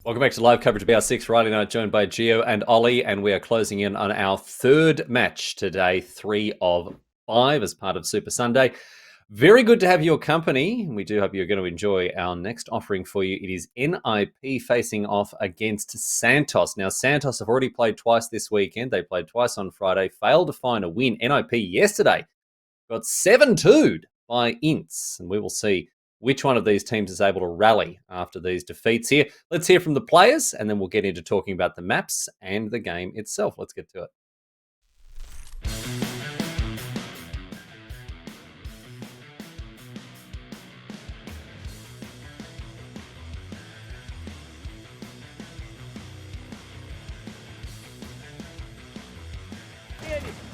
Welcome back to live coverage of BR6 Friday night, joined by Gio and Ollie, and we are closing in on our third match today, 3 of 5 as part of Super Sunday. Very good to have your company. We do hope you're going to enjoy our next offering for you. It is NIP facing off against Santos. Now, Santos have already played twice this weekend. They played twice on Friday, failed to find a win. NIP yesterday got 7-2'd by Ints, and we will see which one of these teams is able to rally after these defeats here. Let's hear from the players, and then we'll get into talking about the maps and the game itself. Let's get to it.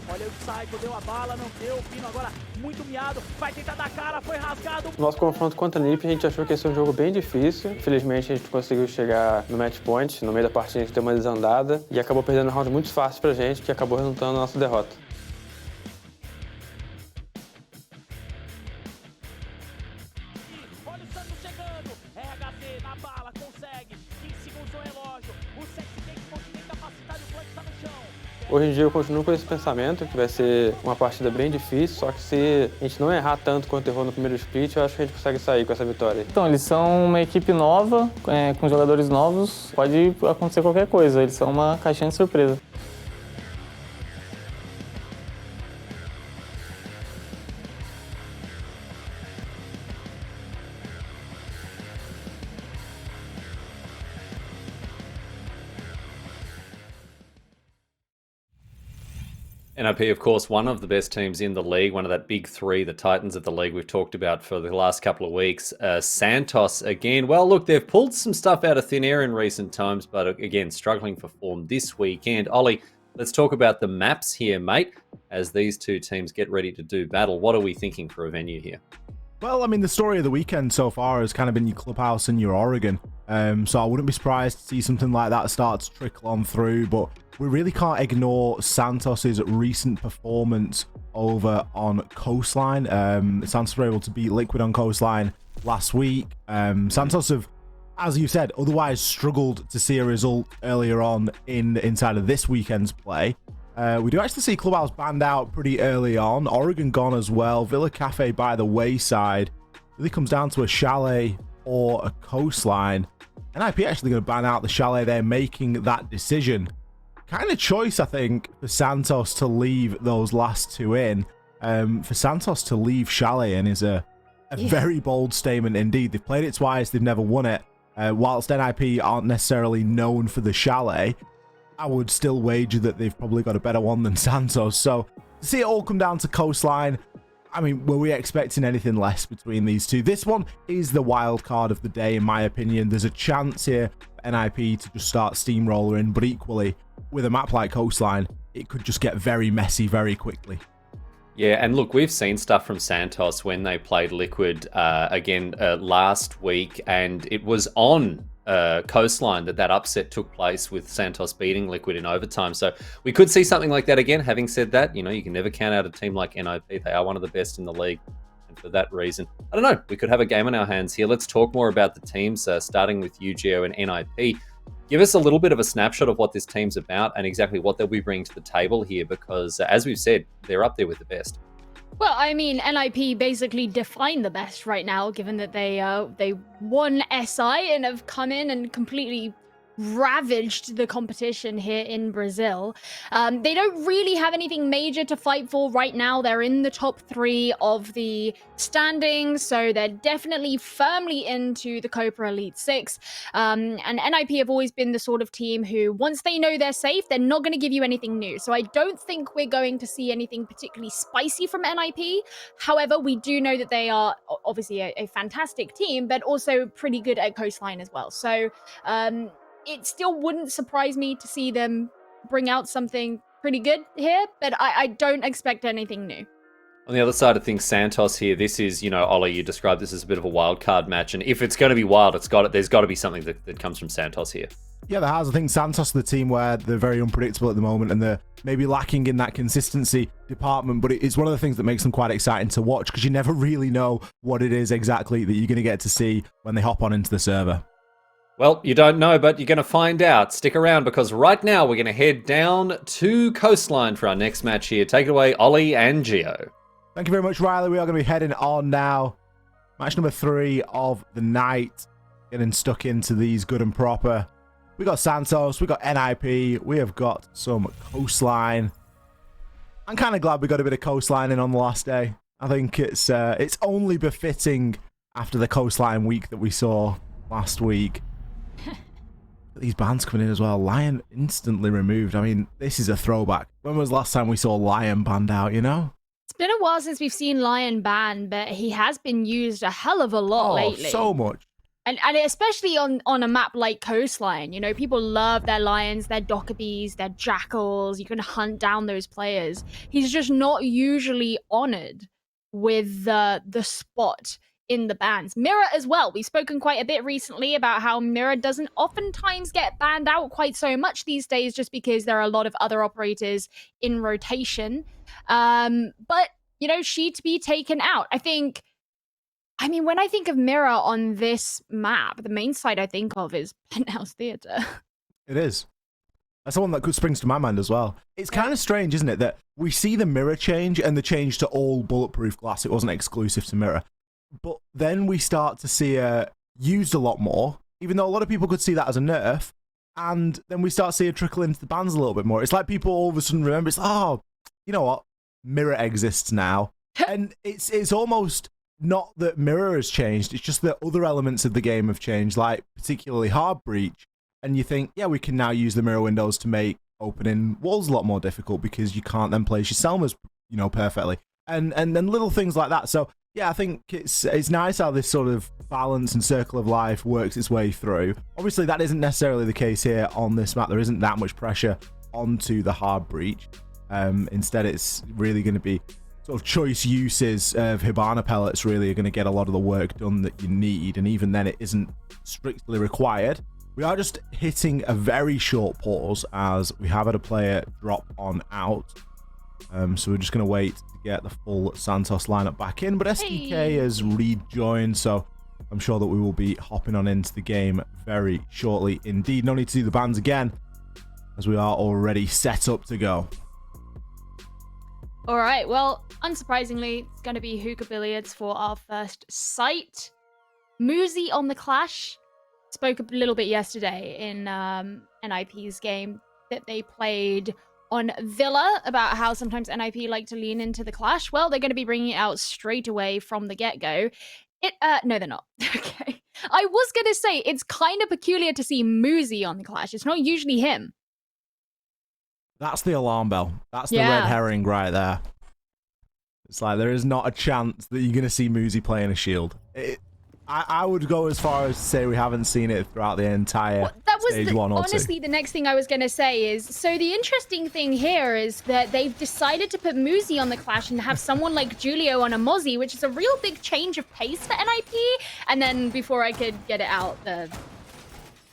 Olha o Psycho, deu a bala, não deu. O Pino agora muito miado, vai tentar dar cara, foi rasgado. Nosso confronto contra a NiP, a gente achou que ia ser um jogo bem difícil. Infelizmente, a gente conseguiu chegar no match point. No meio da partida, a gente deu uma desandada e acabou perdendo um round muito fácil pra gente, que acabou resultando na nossa derrota. Olha o Santos chegando, RHC na bala, consegue. 15 segundos no relógio, o sexy tem que conseguir capacidade, o flank tá no chão. Hoje em dia eu continuo com esse pensamento, que vai ser uma partida bem difícil, só que se a gente não errar tanto quanto errou no primeiro split, eu acho que a gente consegue sair com essa vitória. Então, eles são uma equipe nova, com jogadores novos, pode acontecer qualquer coisa, eles são uma caixinha de surpresa. NIP, of course, one of the best teams in the league, one of that big three, the Titans of the league we've talked about for the last couple of weeks. Santos, again, well, look, they've pulled some stuff out of thin air in recent times, but again, struggling for form this weekend. Ollie, let's talk about the maps here, mate, as these two teams get ready to do battle. What are we thinking for a venue here? Well, I mean, the story of the weekend so far has kind of been your Clubhouse and your Oregon. So I wouldn't be surprised to see something like that start to trickle on through, but we really can't ignore Santos's recent performance over on Coastline. Santos were able to beat Liquid on Coastline last week. Santos have, as you said, otherwise struggled to see a result earlier on inside of this weekend's play. We do actually see Clubhouse banned out pretty early on. Oregon gone as well. Villa Cafe by the wayside. Really comes down to a Chalet or a Coastline. NIP actually going to ban out the Chalet. They're making that decision. Kind of choice, I think, for Santos to leave those last two in. For Santos to leave Chalet in is a very bold statement indeed. They've played it twice. They've never won it. Whilst NIP aren't necessarily known for the Chalet, I would still wager that they've probably got a better one than Santos. So to see it all come down to Coastline, I mean, were we expecting anything less between these two? This one is the wild card of the day, in my opinion. There's a chance here for NIP to just start steamrolling, but equally, with a map like Coastline, it could just get very messy very quickly. Yeah, and look, we've seen stuff from Santos when they played Liquid again last week, and it was on Coastline that upset took place with Santos beating Liquid in overtime. So we could see something like that again. Having said that, you know, you can never count out a team like NIP. They are one of the best in the league. And for that reason, I don't know, we could have a game on our hands here. Let's talk more about the teams, starting with UGO and NIP. Give us a little bit of a snapshot of what this team's about and exactly what they'll be bringing to the table here, because as we've said, they're up there with the best. Well, I mean, NIP basically define the best right now, given that they won SI and have come in and completely ravaged the competition here in Brazil. They don't really have anything major to fight for right now. They're in the top 3 of the standings, so they're definitely firmly into the Copa Elite 6. And NIP have always been the sort of team who, once they know they're safe, they're not going to give you anything new. So I don't think we're going to see anything particularly spicy from NIP. However, we do know that they are obviously a fantastic team, but also pretty good at Coastline as well. So it still wouldn't surprise me to see them bring out something pretty good here, but I don't expect anything new. On the other side of things, Santos here, this is, you know, Ollie, you described this as a bit of a wild card match, and if it's going to be wild, there's got to be something that comes from Santos here. Yeah, there has. I think Santos are the team where they're very unpredictable at the moment and they're maybe lacking in that consistency department, but it's one of the things that makes them quite exciting to watch because you never really know what it is exactly that you're going to get to see when they hop on into the server. Well, you don't know, but you're going to find out. Stick around because right now we're going to head down to Coastline for our next match here. Take it away, Ollie and Gio. Thank you very much, Riley. We are going to be heading on now. Match number 3 of the night. Getting stuck into these good and proper. We got Santos, we got NIP, we have got some Coastline. I'm kind of glad we got a bit of Coastline in on the last day. I think it's only befitting after the Coastline week that we saw last week. These bans coming in as well. Lion instantly removed. I mean, this is a throwback. When was the last time we saw Lion banned out, you know? It's been a while since we've seen Lion banned, but he has been used a hell of a lot lately. So much. And especially on a map like Coastline, you know, people love their lions, their dockerbees, their jackals. You can hunt down those players. He's just not usually honored with the spot in the bans. Mirror as well. We've spoken quite a bit recently about how Mirror doesn't oftentimes get banned out quite so much these days just because there are a lot of other operators in rotation. But, you know, she to be taken out. I mean, when I think of Mirror on this map, the main site I think of is Penthouse Theatre. It is. That's the one that springs to my mind as well. It's kind of strange, isn't it, that we see the Mirror change and the change to all bulletproof glass. It wasn't exclusive to Mirror. But then we start to see her used a lot more, even though a lot of people could see that as a nerf. And then we start to see her trickle into the bans a little bit more. It's like people all of a sudden remember, it's, oh, you know what? Mirror exists now. And it's almost not that Mirror has changed, it's just that other elements of the game have changed, like particularly Hard Breach. And you think, yeah, we can now use the mirror windows to make opening walls a lot more difficult because you can't then place your Selmas, you know, perfectly. And then little things like that. So, yeah, I think it's nice how this sort of balance and circle of life works its way through. Obviously, that isn't necessarily the case here on this map. There isn't that much pressure onto the Hard Breach. Instead, it's really going to be sort of choice uses of Hibana pellets really are going to get a lot of the work done that you need, and even then it isn't strictly required. We are just hitting a very short pause as we have had a player drop on out. So we're just going to wait to get the full Santos lineup back in, but SDK has rejoined, so I'm sure that we will be hopping on into the game very shortly indeed. No need to do the bans again, as we are already set up to go. All right, well, unsurprisingly, it's going to be Hookah Billiards for our first site. Muzi on the Clash. Spoke a little bit yesterday in NIP's game that they played on Villa about how sometimes NIP like to lean into the Clash. Well, they're going to be bringing it out straight away from the get-go. No, they're not. Okay. I was going to say, it's kind of peculiar to see Muzi on the Clash. It's not usually him. That's the alarm bell. That's the red herring right there. It's like there is not a chance that you're going to see Muzi playing a shield. I would go as far as to say we haven't seen it throughout the entire stage 1 or 2. Honestly, the next thing I was going to say is, so the interesting thing here is that they've decided to put Muzi on the Clash and have someone like Julio on a Mozzie, which is a real big change of pace for NIP. And then before I could get it out,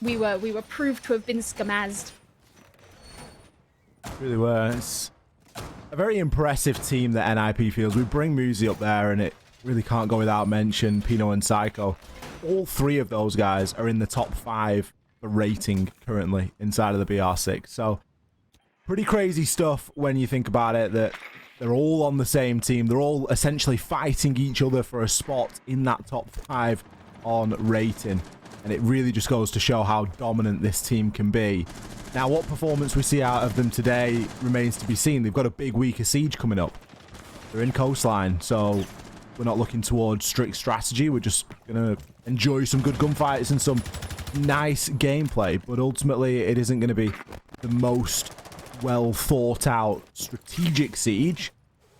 we were proved to have been scamazed. Really were. It's a very impressive team that NIP feels. We bring Muzi up there and it really can't go without mention. Pino and Psycho. All 3 of those guys are in the top 5 for rating currently inside of the BR6. So pretty crazy stuff when you think about it, that they're all on the same team. They're all essentially fighting each other for a spot in that top 5 on rating. And it really just goes to show how dominant this team can be. Now, what performance we see out of them today remains to be seen. They've got a big week of Siege coming up. They're in Coastline, so we're not looking towards strict strategy. We're just going to enjoy some good gunfights and some nice gameplay. But ultimately, it isn't going to be the most well thought out strategic Siege.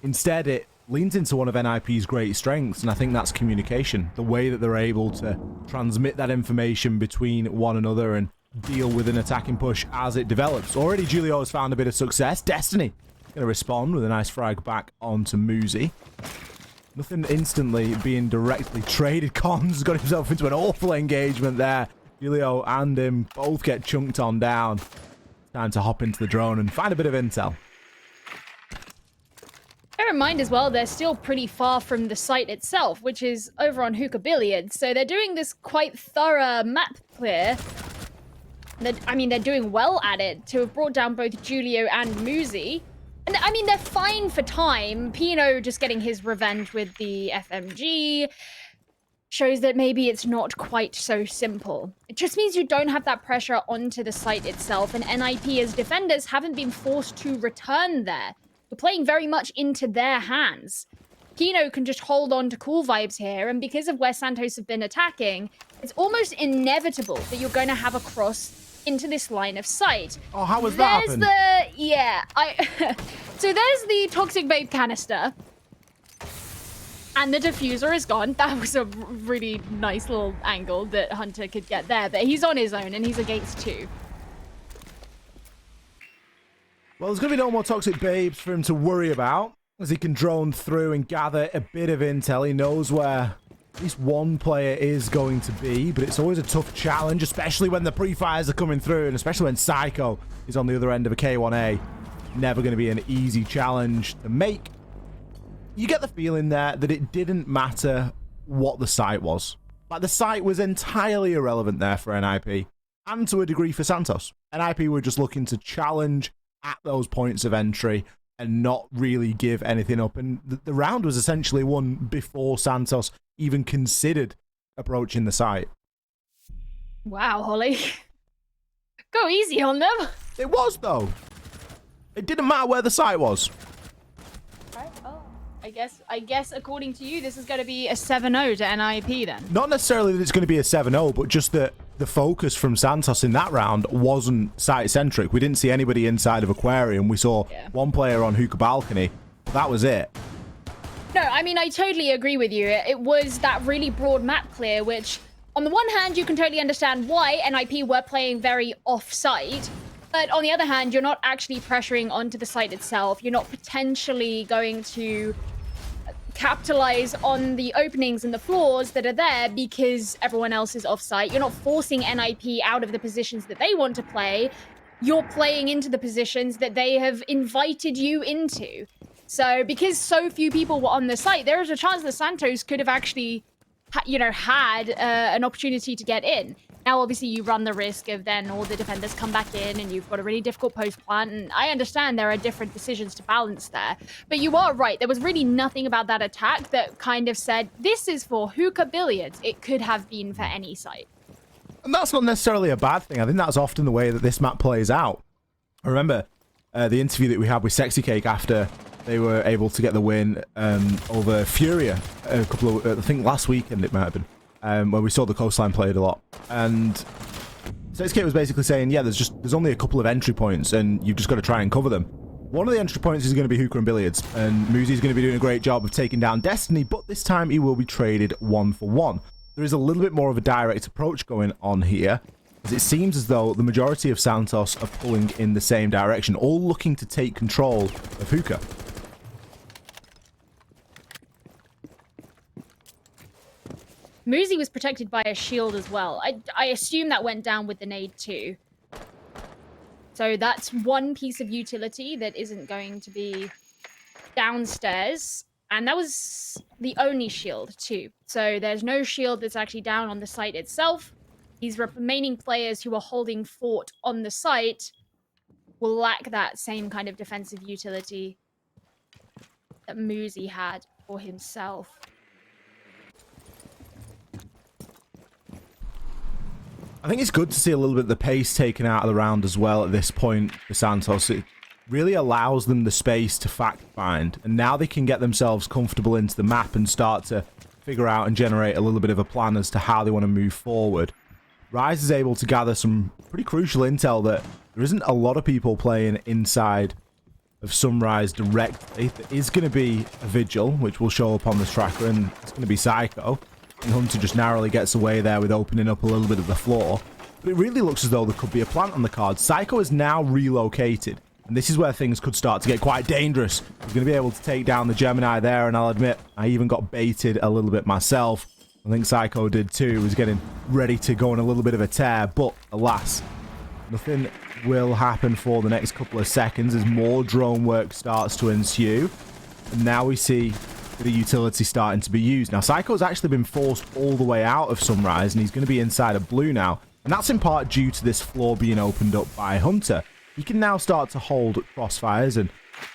Instead, it leans into one of NIP's great strengths, and I think that's communication. The way that they're able to transmit that information between one another and deal with an attacking push as it develops. Already Julio has found a bit of success. Destiny going to respond with a nice frag back onto Muzi. Nothing instantly being directly traded. Cons got himself into an awful engagement there. Julio and him both get chunked on down. Time to hop into the drone and find a bit of intel. Bear in mind as well, they're still pretty far from the site itself, which is over on Hookah Billiards. So they're doing this quite thorough map clear. I mean, they're doing well at it to have brought down both Julio and Muzi. And I mean, they're fine for time. Pino just getting his revenge with the FMG shows that maybe it's not quite so simple. It just means you don't have that pressure onto the site itself, and NIP as defenders haven't been forced to return there. You're playing very much into their hands. Pino can just hold on to cool vibes here, and because of where Santos have been attacking, it's almost inevitable that you're going to have a cross into this line of sight. Oh, how was that happen? So there's the Toxic Babe canister. And the diffuser is gone. That was a really nice little angle that Hunter could get there. But he's on his own, and he's against 2. Well, there's going to be no more Toxic Babes for him to worry about, as he can drone through and gather a bit of intel. He knows where at least one player is going to be, but it's always a tough challenge, especially when the pre-fires are coming through, and especially when Psycho is on the other end of a K1A. Never going to be an easy challenge to make. You get the feeling there that it didn't matter what the site was. Like, the site was entirely irrelevant there for NIP, and to a degree for Santos. NIP were just looking to challenge at those points of entry and not really give anything up. And the round was essentially won before Santos even considered approaching the site. Wow, Holly. Go easy on them. It was, though. It didn't matter where the site was. Right. Oh. I guess according to you, this is going to be a 7-0 to NIP then. Not necessarily that it's going to be a 7-0, but just that the focus from Santos in that round wasn't site-centric. We didn't see anybody inside of Aquarium. We saw one player on Hookah Balcony. That was it. No, I mean, I totally agree with you. It was that really broad map clear, which on the one hand, you can totally understand why NIP were playing very off-site. But on the other hand, you're not actually pressuring onto the site itself. You're not potentially going to capitalize on the openings and the floors that are there because everyone else is off-site. You're not forcing NIP out of the positions that they want to play. You're playing into the positions that they have invited you into. So because so few people were on the site, there is a chance that Santos could have actually, had an opportunity to get in. Now, obviously, you run the risk of then all the defenders come back in and you've got a really difficult post-plant. And I understand there are different decisions to balance there. But you are right. There was really nothing about that attack that kind of said, this is for Hookah Billiards. It could have been for any site. And that's not necessarily a bad thing. I think that's often the way that this map plays out. I remember the interview that we had with Sexy Cake after they were able to get the win over Furia a couple of, I think last weekend it might have been. Where we saw the Coastline played a lot, and Sexy was basically saying, yeah, there's only a couple of entry points, and you've just got to try and cover them. One of the entry points is going to be Hookah and Billiards, and Muzi's going to be doing a great job of taking down Destiny, but this time he will be traded 1-for-1. There is a little bit more of a direct approach going on here, as it seems as though the majority of Santos are pulling in the same direction, all looking to take control of Hookah. Muzi was protected by a shield as well. I assume that went down with the nade too. So that's one piece of utility that isn't going to be downstairs. And that was the only shield too. So there's no shield that's actually down on the site itself. These remaining players who are holding fort on the site will lack that same kind of defensive utility that Muzi had for himself. I think it's good to see a little bit of the pace taken out of the round as well at this point for Santos. It really allows them the space to fact find, and now they can get themselves comfortable into the map and start to figure out and generate a little bit of a plan as to how they want to move forward. Rise is able to gather some pretty crucial intel that there isn't a lot of people playing inside of Sunrise directly. There is going to be a Vigil, which will show up on this tracker, and it's going to be Psycho. And Hunter just narrowly gets away there with opening up a little bit of the floor. But it really looks as though there could be a plant on the card. Psycho is now relocated, and this is where things could start to get quite dangerous. He's going to be able to take down the Gemini there, and I'll admit, I even got baited a little bit myself. I think Psycho did too. He was getting ready to go on a little bit of a tear, but alas, nothing will happen for the next couple of seconds as more drone work starts to ensue. And now we see the utility starting to be used. Now, Psycho's actually been forced all the way out of Sunrise, and he's going to be inside of Blue now. And that's in part due to this floor being opened up by Hunter. He can now start to hold crossfires and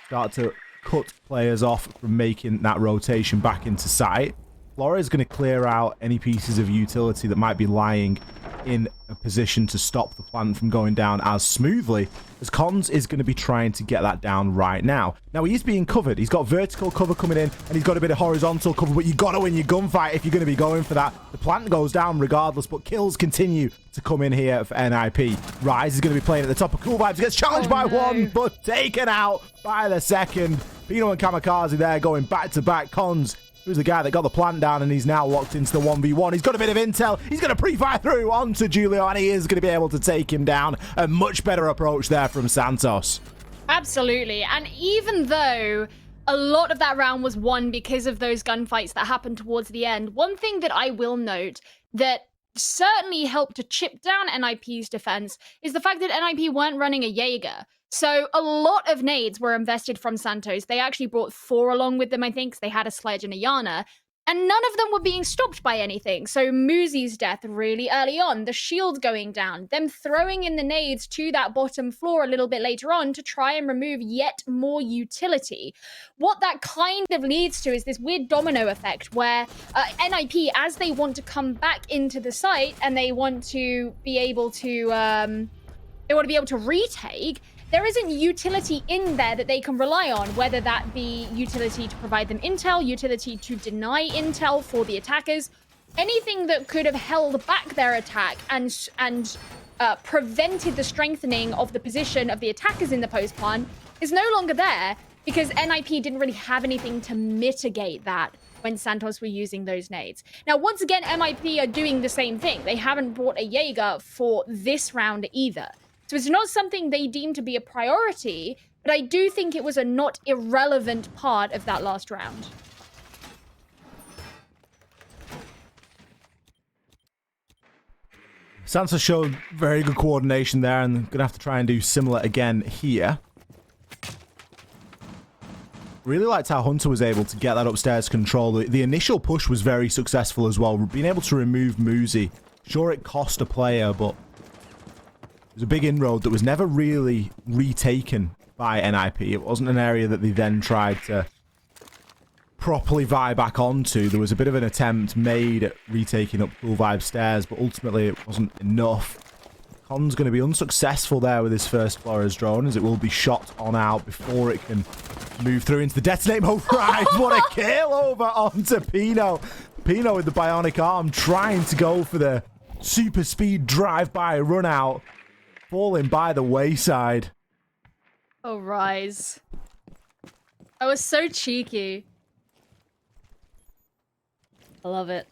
start to cut players off from making that rotation back into sight. Flora is going to clear out any pieces of utility that might be lying in a position to stop the plant from going down as smoothly, as Cons is going to be trying to get that down right now. Now, he is being covered. He's got vertical cover coming in, and he's got a bit of horizontal cover, but you've got to win your gunfight if you're going to be going for that. The plant goes down regardless, but kills continue to come in here for NIP. Rise is going to be playing at the top of Cool Vibes. Gets challenged by one, but taken out by the second. Pino and Kamikaze there going back-to-back. Cons, who's the guy that got the plant down, and he's now locked into the 1v1. He's got a bit of intel. He's going to pre-fire through onto Julio, and he is going to be able to take him down. A much better approach there from Santos. Absolutely. And even though a lot of that round was won because of those gunfights that happened towards the end, one thing that I will note that certainly helped to chip down NIP's defense is the fact that NIP weren't running a Jaeger. So a lot of nades were invested from Santos. They actually brought 4 along with them, I think. They had a sledge and a Yana. And none of them were being stopped by anything. So Muzi's death really early on, the shield going down, them throwing in the nades to that bottom floor a little bit later on to try and remove yet more utility. What that kind of leads to is this weird domino effect where NIP, as they want to come back into the site and they want to be able to retake, there isn't utility in there that they can rely on, whether that be utility to provide them intel, utility to deny intel for the attackers, anything that could have held back their attack and prevented the strengthening of the position of the attackers in the post plant is no longer there because NIP didn't really have anything to mitigate that when Santos were using those nades. Now, once again, MIP are doing the same thing. They haven't brought a Jaeger for this round either. So it's not something they deem to be a priority, but I do think it was a not irrelevant part of that last round. Santos showed very good coordination there, and going to have to try and do similar again here. Really liked how Hunter was able to get that upstairs control. The initial push was very successful as well. Being able to remove Muzi. Sure, it cost a player, but it was a big inroad that was never really retaken by NIP. It wasn't an area that they then tried to properly vie back onto. There was a bit of an attempt made at retaking up Cool Vibe stairs, but ultimately it wasn't enough. Con's going to be unsuccessful there with his first Flores drone, as it will be shot on out before it can move through into the detonate mode. Right, what a kill over onto Pino. Pino with the bionic arm trying to go for the super speed drive-by run out. Falling by the wayside. Oh, Rise. That was so cheeky. I love it.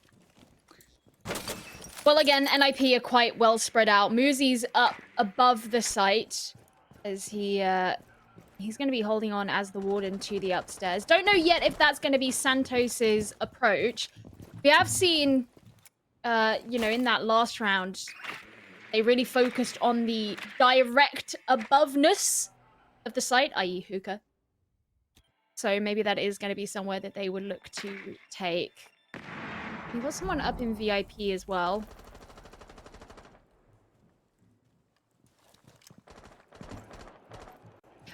Well, again, NIP are quite well spread out. Muzi's up above the site as he's going to be holding on as the warden to the upstairs. Don't know yet if that's going to be Santos's approach. We have seen, in that last round, they really focused on the direct aboveness of the site, i.e. hookah. So maybe that is going to be somewhere that they would look to take. We've got someone up in VIP as well.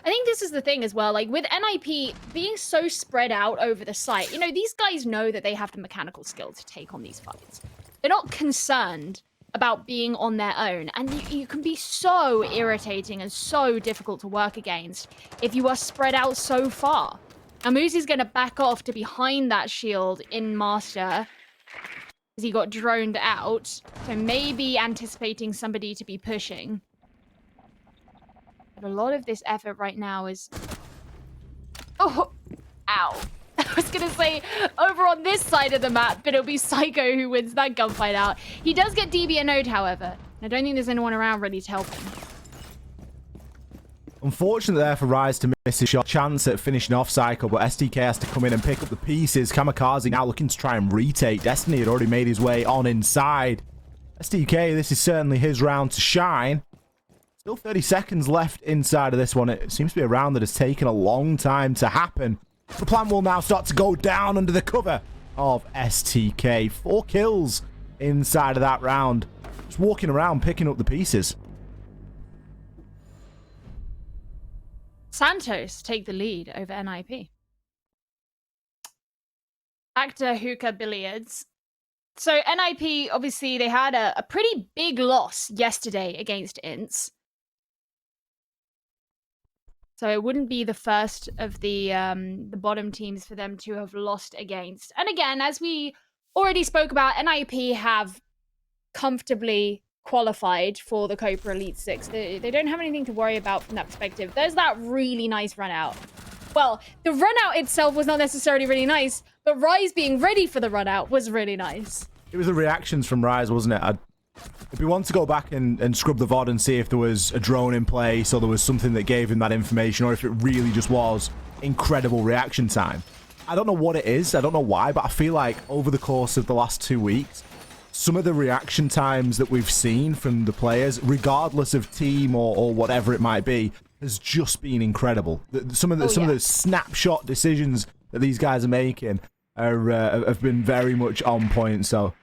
I think this is the thing as well, like with NIP being so spread out over the site, these guys know that they have the mechanical skill to take on these fights. They're not concerned about being on their own, and you can be so irritating and so difficult to work against if you are spread out so far. Now Muzi's going to back off to behind that shield in Master as he got droned out, so maybe anticipating somebody to be pushing. But a lot of this effort right now is... Oh! Ow! I was going to say over on this side of the map, but it'll be Psycho who wins that gunfight out. He does get DB a node, however. I don't think there's anyone around ready to help him. Unfortunate there for Rise to miss his shot chance at finishing off Psycho, but STK has to come in and pick up the pieces. Kamikaze now looking to try and retake. Destiny had already made his way on inside. STK, this is certainly his round to shine. Still 30 seconds left inside of this one. It seems to be a round that has taken a long time to happen. The plan will now start to go down under the cover of STK. 4 kills inside of that round. just walking around picking up the pieces. Santos take the lead over NIP. Back to hookah billiards. So NIP, obviously, they had a pretty big loss yesterday against Ints. So it wouldn't be the first of the bottom teams for them to have lost against. And again, as we already spoke about, NIP have comfortably qualified for the Copa Elite Six. They don't have anything to worry about from that perspective. There's that really nice run out. Well, the run out itself was not necessarily really nice, but Rise being ready for the run out was really nice. It was the reactions from Rise, wasn't it? If we want to go back and scrub the VOD and see if there was a drone in place or there was something that gave him that information, or if it really just was incredible reaction time. I don't know what it is, I don't know why, but I feel like over the course of the last 2 weeks, some of the reaction times that we've seen from the players, regardless of team or whatever it might be, has just been incredible. Some of the snapshot decisions that these guys are making have been very much on point, so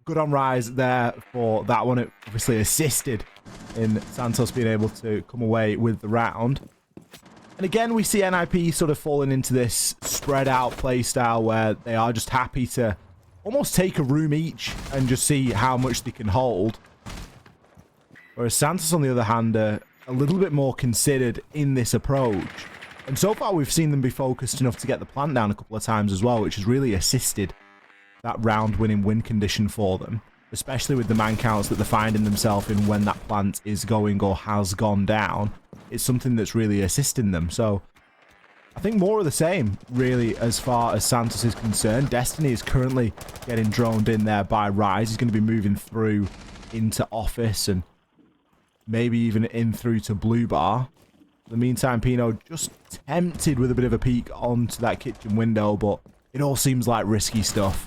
good on Rise there for that one. It obviously assisted in Santos being able to come away with the round. And again, we see NIP sort of falling into this spread out play style where they are just happy to almost take a room each and just see how much they can hold. Whereas Santos, on the other hand, are a little bit more considered in this approach. And so far, we've seen them be focused enough to get the plant down a couple of times as well, which has really assisted that round-winning win condition for them, especially with the man counts that they're finding themselves in when that plant is going or has gone down. It's something that's really assisting them. So I think more of the same, really, as far as Santos is concerned. Destiny is currently getting droned in there by Rise. He's going to be moving through into Office and maybe even in through to Blue Bar. In the meantime, Pino just tempted with a bit of a peek onto that kitchen window, but it all seems like risky stuff.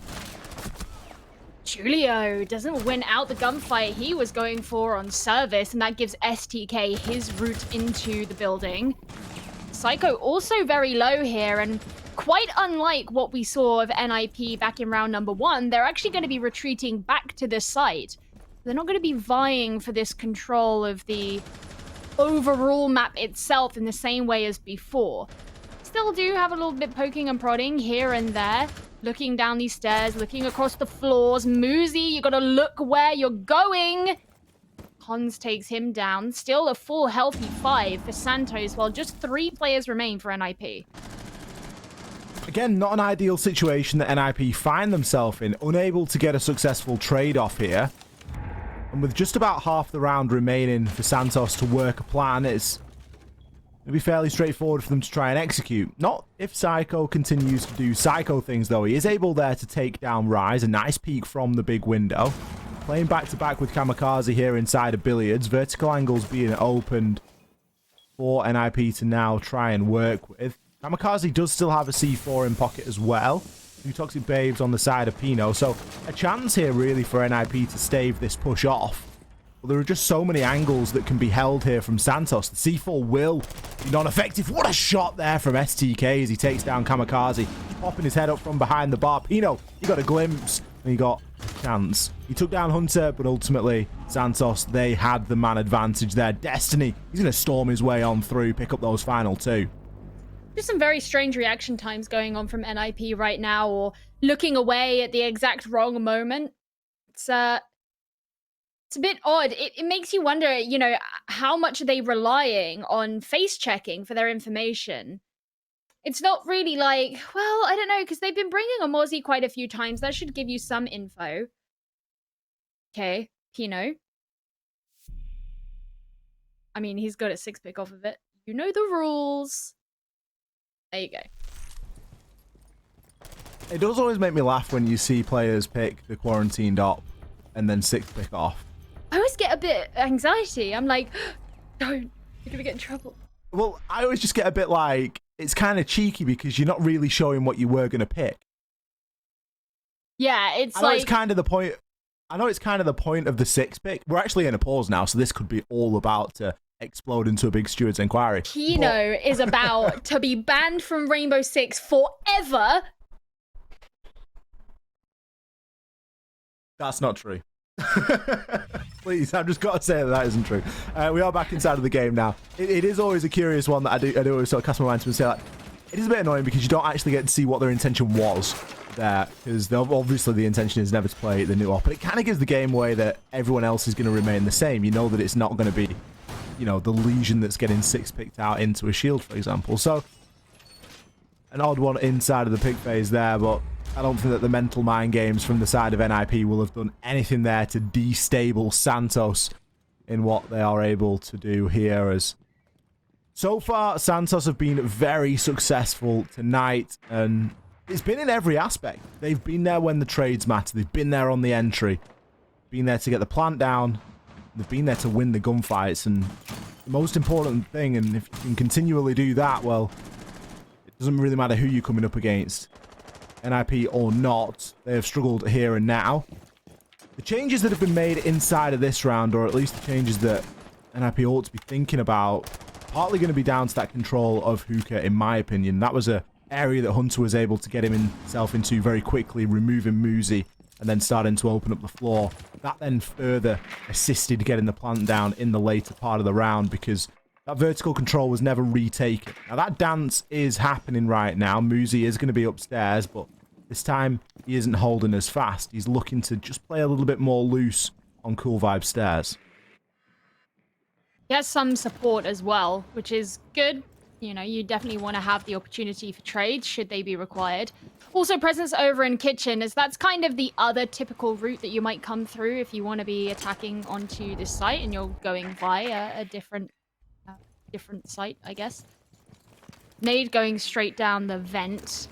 Julio doesn't win out the gunfight he was going for on service, and that gives STK his route into the building. Psycho also very low here, and quite unlike what we saw of NIP back in round number 1, they're actually going to be retreating back to this site. They're not going to be vying for this control of the overall map itself in the same way as before. Still do have a little bit poking and prodding here and there, looking down these stairs, looking across the floors. Moozy, you gotta look where you're going. Hans takes him down. Still a full healthy 5 for Santos, while just 3 players remain for NIP. Again, not an ideal situation that NIP find themselves in, unable to get a successful trade-off here. And with just about half the round remaining for Santos to work a plan, it's going to be fairly straightforward for them to try and execute. Not if Psycho continues to do Psycho things, though. He is able there to take down Rise. A nice peek from the big window. Playing back-to-back with Kamikaze here inside of Billiards. Vertical angles being opened for NIP to now try and work with. Kamikaze does still have a C4 in pocket as well. 2 Toxic Babes on the side of Pino. So a chance here really for NIP to stave this push off. But there are just so many angles that can be held here from Santos. The C4 will be non-effective. What a shot there from STK as he takes down Kamikaze. Popping his head up from behind the bar. Pino, he got a glimpse and he got a chance. He took down Hunter, but ultimately Santos, they had the man advantage there. Destiny, he's going to storm his way on through, pick up those final 2. Just some very strange reaction times going on from NIP right now, or looking away at the exact wrong moment. It's a bit odd. It makes you wonder, you know, how much are they relying on face checking for their information? It's not really like, well, I don't know, because they've been bringing a Mozzie quite a few times. That should give you some info. Okay, Pino. I mean, he's got a 6-pick off of it. You know the rules. There you go. It does always make me laugh when you see players pick the quarantined op and then 6-pick off. I always get a bit anxiety. I'm like, don't, you're gonna get in trouble. Well, I always just get a bit like, it's kind of cheeky because you're not really showing what you were going to pick. Yeah, it's I know like... it's kind of the point. I know it's kind of the point of the 6-pick. We're actually in a pause now, so this could be all about to explode into a big steward's inquiry. Pino is about to be banned from Rainbow Six forever. That's not true. Please, I've just got to say that isn't true. We are back inside of the game now. It is always a curious one that I do always sort of cast my mind to and say, like, it is a bit annoying because you don't actually get to see what their intention was there, because obviously the intention is never to play the new op, but it kind of gives the game away that everyone else is going to remain the same. You know that it's not going to be, you know, the Legion that's getting 6-picked out into a shield, for example. So, an odd one inside of the pick phase there, but I don't think that the mental mind games from the side of NIP will have done anything there to destable Santos in what they are able to do here. As so far, Santos have been very successful tonight, and it's been in every aspect. They've been there when the trades matter. They've been there on the entry, been there to get the plant down. They've been there to win the gunfights, and the most important thing, and if you can continually do that, well, it doesn't really matter who you're coming up against, NIP or not. They have struggled here and now. The changes that have been made inside of this round, or at least the changes that NIP ought to be thinking about, partly going to be down to that control of Hookah, in my opinion. That was a area that Hunter was able to get himself into very quickly, removing Muzi and then starting to open up the floor. That then further assisted getting the plant down in the later part of the round, because that vertical control was never retaken. Now that dance is happening right now. Muzi is going to be upstairs, but this time he isn't holding as fast. He's looking to just play a little bit more loose on Cool Vibe stairs. He has some support as well, which is good. You know, you definitely want to have the opportunity for trades should they be required. Also, presence over in kitchen, as that's kind of the other typical route that you might come through if you want to be attacking onto this site and you're going via a different site, I guess. Nade going straight down the vent.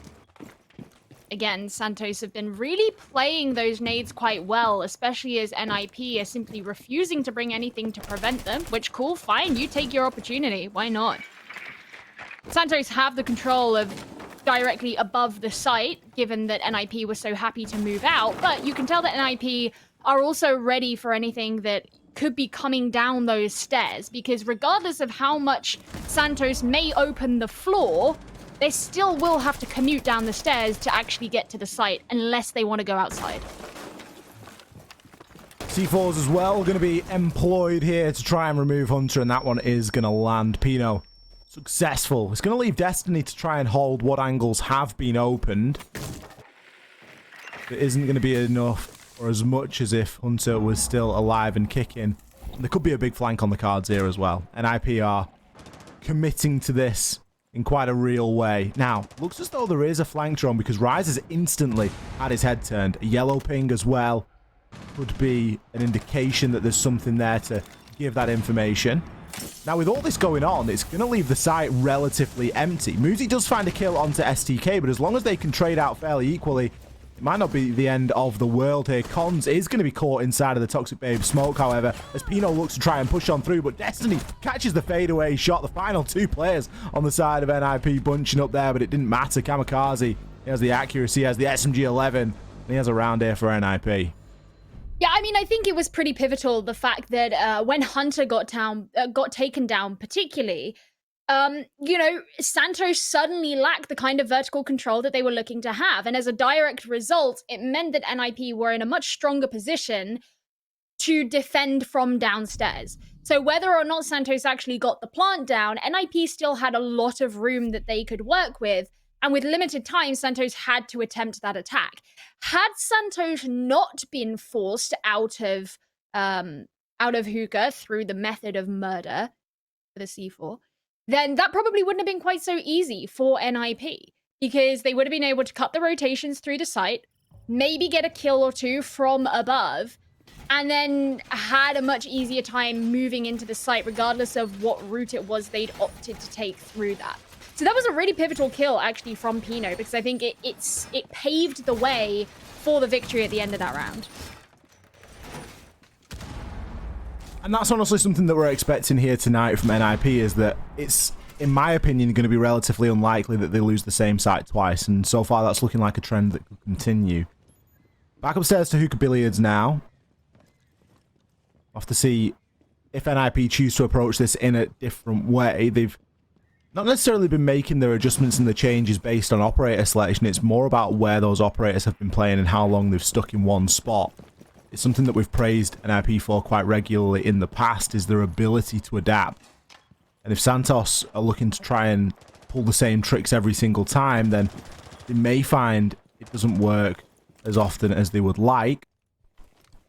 Again, Santos have been really playing those nades quite well, especially as NIP are simply refusing to bring anything to prevent them, which, cool, fine, you take your opportunity, why not? Santos have the control of directly above the site, given that NIP was so happy to move out, but you can tell that NIP are also ready for anything that could be coming down those stairs, because regardless of how much Santos may open the floor, they still will have to commute down the stairs to actually get to the site, unless they want to go outside. C4s as well going to be employed here to try and remove Hunter, and that one is going to land. Pino successful. It's going to leave Destiny to try and hold what angles have been opened. It isn't going to be enough or as much as if Hunter was still alive and kicking. And there could be a big flank on the cards here as well. NIP are committing to this in quite a real way. Now, looks as though there is a flank drone because Rise has instantly had his head turned. A yellow ping as well could be an indication that there's something there to give that information. Now, with all this going on, it's going to leave the site relatively empty. Muzi does find a kill onto STK, but as long as they can trade out fairly equally, it might not be the end of the world here. Cons is going to be caught inside of the Toxic Babe smoke, however, as Pino looks to try and push on through, but Destiny catches the fadeaway shot. The final two players on the side of NIP bunching up there, but it didn't matter. Kamikaze, he has the accuracy, he has the SMG-11, and he has a round here for NIP. Yeah, I mean, I think it was pretty pivotal, the fact that when Hunter got taken down particularly, you know, Santos suddenly lacked the kind of vertical control that they were looking to have. And as a direct result, it meant that NIP were in a much stronger position to defend from downstairs. So whether or not Santos actually got the plant down, NIP still had a lot of room that they could work with. And with limited time, Santos had to attempt that attack. Had Santos not been forced out of Hookah through the method of murder for the C4, then that probably wouldn't have been quite so easy for NIP, because they would have been able to cut the rotations through the site, maybe get a kill or two from above, and then had a much easier time moving into the site, regardless of what route it was they'd opted to take through that. So that was a really pivotal kill, actually, from Pino, because I think it paved the way for the victory at the end of that round. And that's honestly something that we're expecting here tonight from NIP, is that it's, in my opinion, going to be relatively unlikely that they lose the same site twice, and so far that's looking like a trend that could continue. Back upstairs to Hookah Billiards now. We'll have to see if NIP choose to approach this in a different way. They've not necessarily been making their adjustments and the changes based on operator selection. It's more about where those operators have been playing and how long they've stuck in one spot. it's something that we've praised NIP for quite regularly in the past, is their ability to adapt. And if Santos are looking to try and pull the same tricks every single time, then they may find it doesn't work as often as they would like.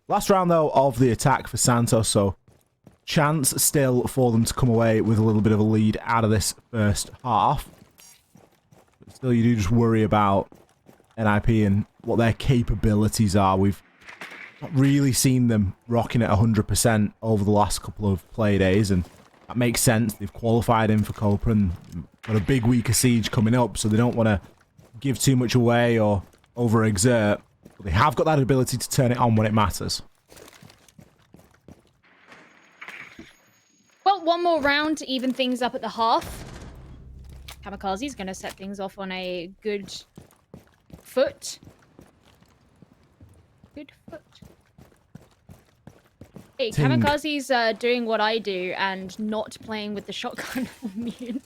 Last round, though, of the attack for Santos, so chance still for them to come away with a little bit of a lead out of this first half. But still, you do just worry about NIP and what their capabilities are. We've not really seen them rocking at 100% over the last couple of play days, and that makes sense. They've qualified in for Copa and got a big week of Siege coming up, so they don't want to give too much away or overexert. But they have got that ability to turn it on when it matters. Well, one more round to even things up at the half. Kamikaze's going to set things off on a good foot. Good foot. Hey, Kamikaze's doing what I do and not playing with the shotgun on mute.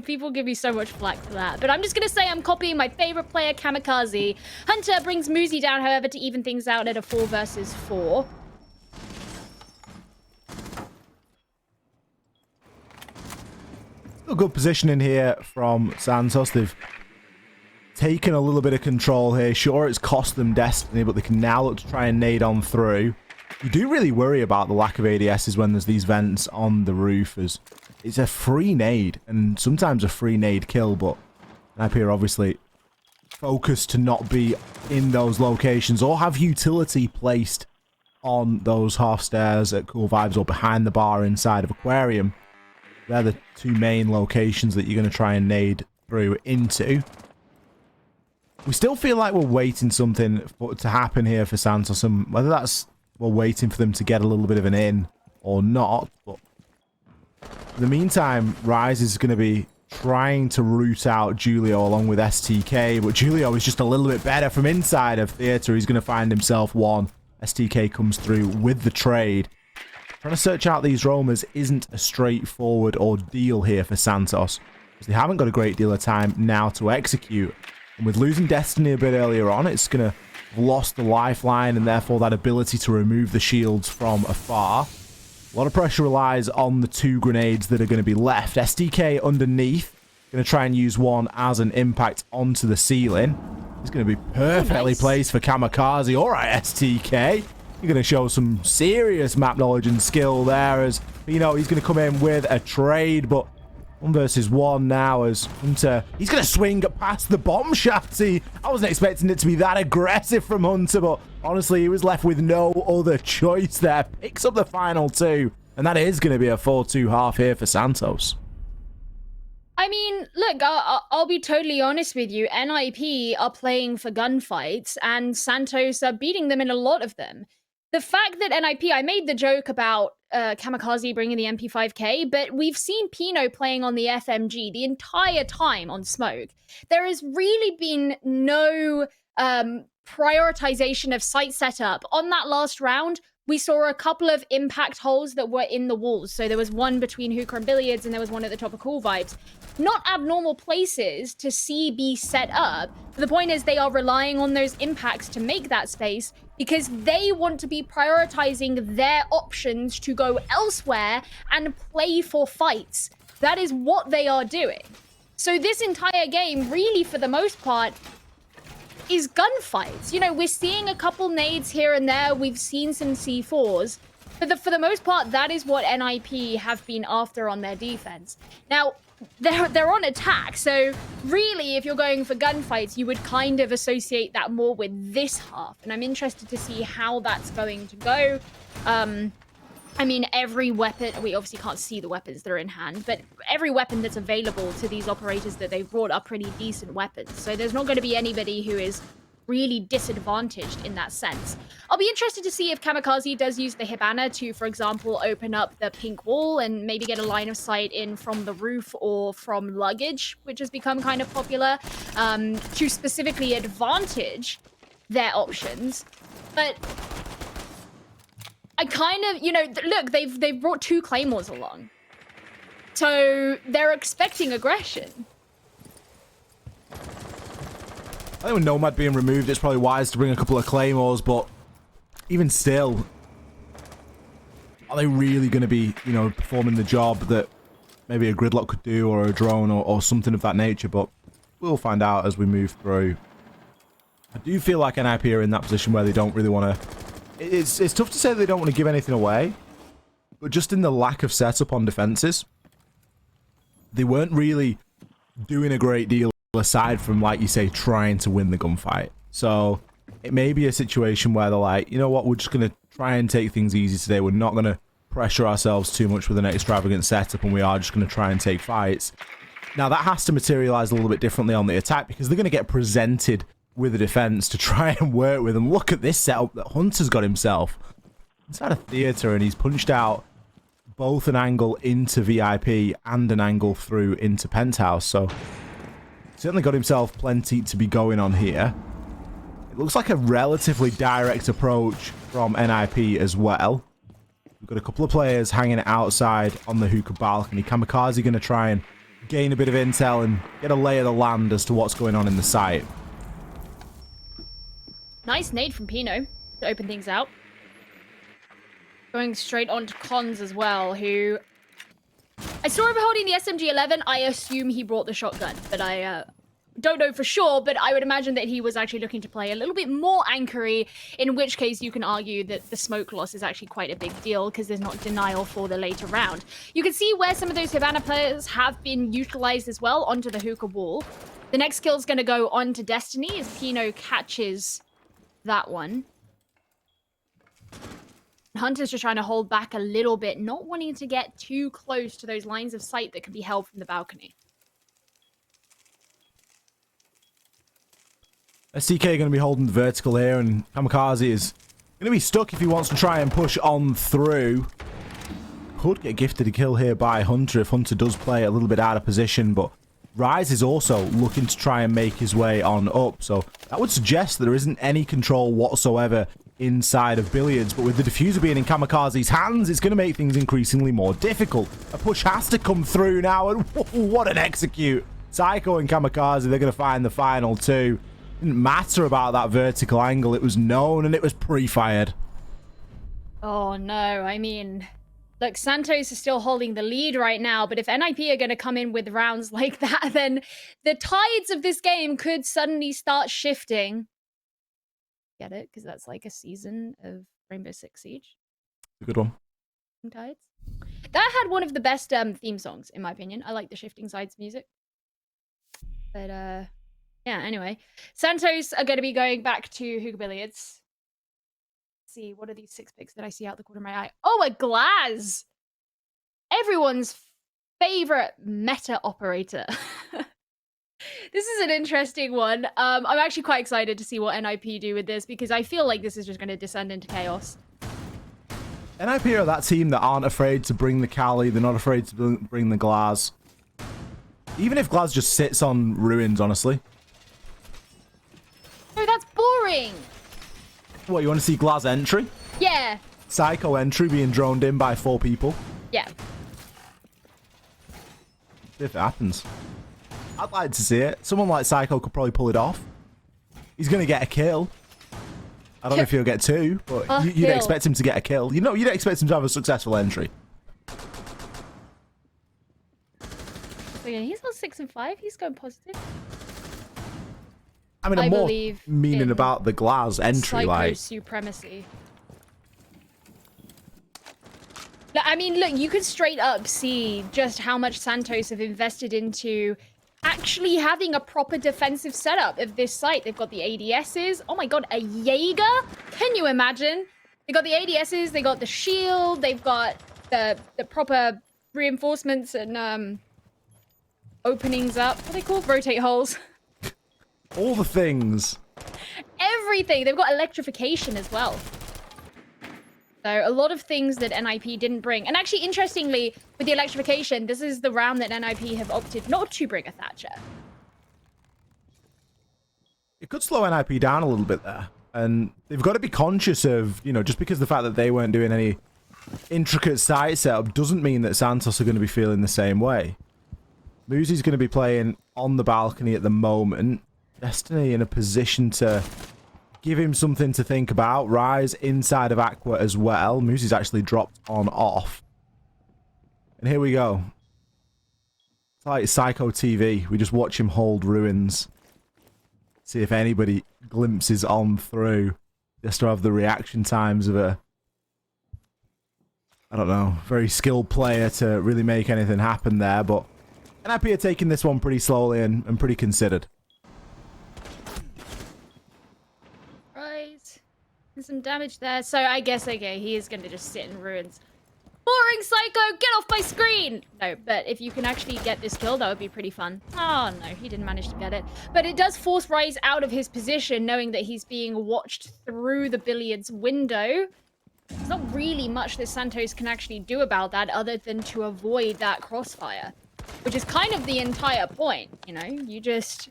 People give me so much flack for that. But I'm just going to say I'm copying my favorite player, Kamikaze. Hunter brings Muzi down, however, to even things out at a 4 versus 4. A good positioning here from Santos. They've taken a little bit of control here. Sure, it's cost them Destiny, but they can now look to try and nade on through. You do really worry about the lack of ADSs when there's these vents on the roof, as it's a free nade, and sometimes a free nade kill, but NIP are obviously focused to not be in those locations or have utility placed on those half stairs at Cool Vibes or behind the bar inside of Aquarium. They're the two main locations that you're going to try and nade through into. We still feel like we're waiting something to happen here for Santos, and whether that's we're waiting for them to get a little bit of an in or not. But in the meantime, Rise is going to be trying to root out Julio along with STK, but Julio is just a little bit better from inside of Theatre. He's going to find himself one. STK comes through with the trade. Trying to search out these roamers isn't a straightforward ordeal here for Santos, because they haven't got a great deal of time now to execute. And with losing Destiny a bit earlier on, it's going to have lost the lifeline and therefore that ability to remove the shields from afar. A lot of pressure relies on the 2 grenades that are going to be left. STK underneath, going to try and use one as an impact onto the ceiling. It's going to be perfectly placed for Kamikaze. All right, STK. You're going to show some serious map knowledge and skill there, as, you know, he's going to come in with a trade, but 1 versus 1 now as Hunter, he's going to swing past the bomb shafty. I wasn't expecting it to be that aggressive from Hunter, but honestly, he was left with no other choice there. Picks up the final 2, and that is going to be a 4-2 half here for Santos. I mean, look, I'll be totally honest with you. NIP are playing for gunfights, and Santos are beating them in a lot of them. The fact that NIP, I made the joke about Kamikaze bringing the MP5K, but we've seen Pino playing on the FMG the entire time on Smoke. There has really been no prioritization of site setup. On that last round, we saw a couple of impact holes that were in the walls. So there was one between Hookah and Billiards, and there was one at the top of Cool Vibes. Not abnormal places to see be set up. But the point is they are relying on those impacts to make that space because they want to be prioritizing their options to go elsewhere and play for fights. That is what they are doing. So this entire game, really, for the most part, is gunfights. You know, we're seeing a couple nades here and there. We've seen some C4s. But for the most part, that is what NIP have been after on their defense. Now, they're on attack. So really, if you're going for gunfights, you would kind of associate that more with this half. And I'm interested to see how that's going to go. I mean, every weapon, we obviously can't see the weapons that are in hand, but every weapon that's available to these operators that they've brought are pretty decent weapons. So there's not going to be anybody who is really disadvantaged in that sense. I'll be interested to see if Kamikaze does use the Hibana to, for example, open up the pink wall and maybe get a line of sight in from the roof or from luggage, which has become kind of popular, to specifically advantage their options. But I kind of, you know, look, they've brought 2 claymores along. So they're expecting aggression. I think with Nomad being removed, it's probably wise to bring a couple of Claymores, but even still, are they really going to be, you know, performing the job that maybe a Gridlock could do, or a drone, or something of that nature? But we'll find out as we move through. I do feel like NIP are in that position where they don't really want to... It's tough to say they don't want to give anything away, but just in the lack of setup on defenses, they weren't really doing a great deal aside from, like you say, trying to win the gunfight. So it may be a situation where they're like, you know what, we're just going to try and take things easy today. We're not going to pressure ourselves too much with an extravagant setup, and we are just going to try and take fights. Now that has to materialize a little bit differently on the attack, because they're going to get presented with a defense to try and work with. And look at this setup that Hunter's got himself inside a theater, and he's punched out both an angle into VIP and an angle through into Penthouse. So certainly got himself plenty to be going on here. It looks like a relatively direct approach from NIP as well. We've got a couple of players hanging outside on the hookah balcony. Kamikaze going to try and gain a bit of intel and get a lay of the land as to what's going on in the site. Nice nade from Pino to open things out. Going straight on to Cons as well, who... I saw him holding the SMG-11. I assume he brought the shotgun, but I don't know for sure, but I would imagine that he was actually looking to play a little bit more anchory, in which case you can argue that the smoke loss is actually quite a big deal because there's not denial for the later round. You can see where some of those Havana players have been utilized as well onto the hookah wall. The next kill is going to go on to Destiny as Pino catches that one. Hunter's just trying to hold back a little bit, not wanting to get too close to those lines of sight that can be held from the balcony. STK going to be holding the vertical here, and Kamikaze is going to be stuck if he wants to try and push on through. Could get gifted a kill here by Hunter if Hunter does play a little bit out of position, but Rise is also looking to try and make his way on up, so that would suggest that there isn't any control whatsoever inside of Billiards, but with the diffuser being in Kamikaze's hands, it's going to make things increasingly more difficult. A push has to come through now, and what an execute. Psycho and Kamikaze, they're going to find the final two. Didn't matter about that vertical angle, it was known and it was pre-fired. Oh no, I mean, look, Santos is still holding the lead right now, but if NIP are going to come in with rounds like that, then the tides of this game could suddenly start shifting. Get it? Because that's like a season of Rainbow Six Siege. A good one. Tides. That had one of the best theme songs, in my opinion. I like the Shifting Sides music. But, yeah, anyway. Santos are going to be going back to Hookah Billiards. Let's see, what are these 6 picks that I see out the corner of my eye? Oh, a Glaz! Everyone's favorite meta operator. This is an interesting one. I'm actually quite excited to see what NIP do with this, because I feel like this is just going to descend into chaos. NIP are that team that aren't afraid to bring the Kali. They're not afraid to bring the Glaz. Even if Glaz just sits on ruins, honestly. Oh, that's boring! What, you want to see Glaz entry? Yeah. Psycho entry being droned in by 4 people? Yeah. If it happens. I'd like to see it. Someone like Psycho could probably pull it off. He's going to get a kill. I don't know if he'll get 2, but you'd expect him to get a kill. You know, you'd expect him to have a successful entry. So yeah, he's got 6 and 5. He's going positive. I mean, I'm more meaning about the Glaz entry, Psycho like supremacy. I mean, look, you could straight up see just how much Santos have invested into actually having a proper defensive setup of this site. They've got the ADSs. Oh my god, a Jaeger? Can you imagine? They got the ADSs, they got the shield, they've got the proper reinforcements and openings up. What are they called? Rotate holes. all the things. Everything. They've got electrification as well. So a lot of things that NIP didn't bring. And actually, interestingly, with the electrification, this is the round that NIP have opted not to bring a Thatcher. It could slow NIP down a little bit there. And they've got to be conscious of, you know, just because the fact that they weren't doing any intricate site setup doesn't mean that Santos are going to be feeling the same way. Moosey's going to be playing on the balcony at the moment. Destiny in a position to give him something to think about. Rise inside of Aqua as well. Moosey's actually dropped on off. And here we go. It's like Psycho TV. We just watch him hold ruins. See if anybody glimpses on through. Just to have the reaction times of a, I don't know, very skilled player to really make anything happen there. But NIP are taking this one pretty slowly and pretty considered. Right. And some damage there. So I guess, okay, he is going to just sit in ruins. Boring, Psycho! Get off my screen! No, but if you can actually get this kill, that would be pretty fun. Oh, no, he didn't manage to get it. But it does force Rise out of his position, knowing that he's being watched through the billiards window. There's not really much that Santos can actually do about that other than to avoid that crossfire. Which is kind of the entire point, you know? You just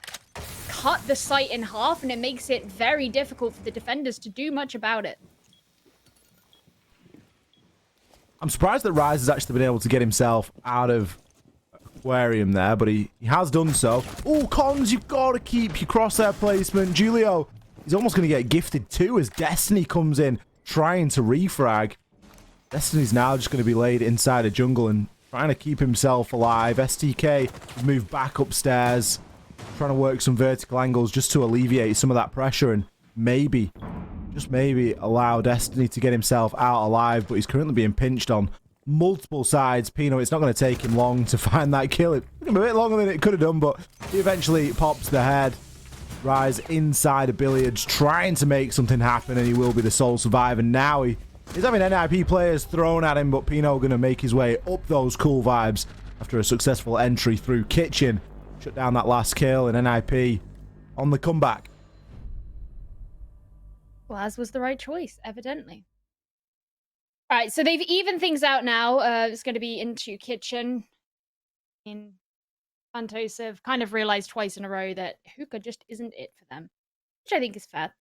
cut the site in half, and it makes it very difficult for the defenders to do much about it. I'm surprised that Rise has actually been able to get himself out of Aquarium there, but he has done so. Oh, Cons, you've got to keep your crosshair placement. Julio, he's almost going to get gifted too as Destiny comes in, trying to refrag. Destiny's now just going to be laid inside a jungle and trying to keep himself alive. STK has moved back upstairs, trying to work some vertical angles just to alleviate some of that pressure and maybe, just maybe, allow Destiny to get himself out alive, but he's currently being pinched on multiple sides. Pino, it's not going to take him long to find that kill. It took him a bit longer than it could have done, but he eventually pops the head. Rise inside of billiards, trying to make something happen, and he will be the sole survivor. Now he's having NIP players thrown at him, but Pino going to make his way up those cool vibes after a successful entry through Kitchen. Shut down that last kill, and NIP on the comeback. Well, as was the right choice, evidently. All right, so they've evened things out now. It's going to be into Kitchen. Santos have kind of realized twice in a row that hookah just isn't it for them, which I think is fair.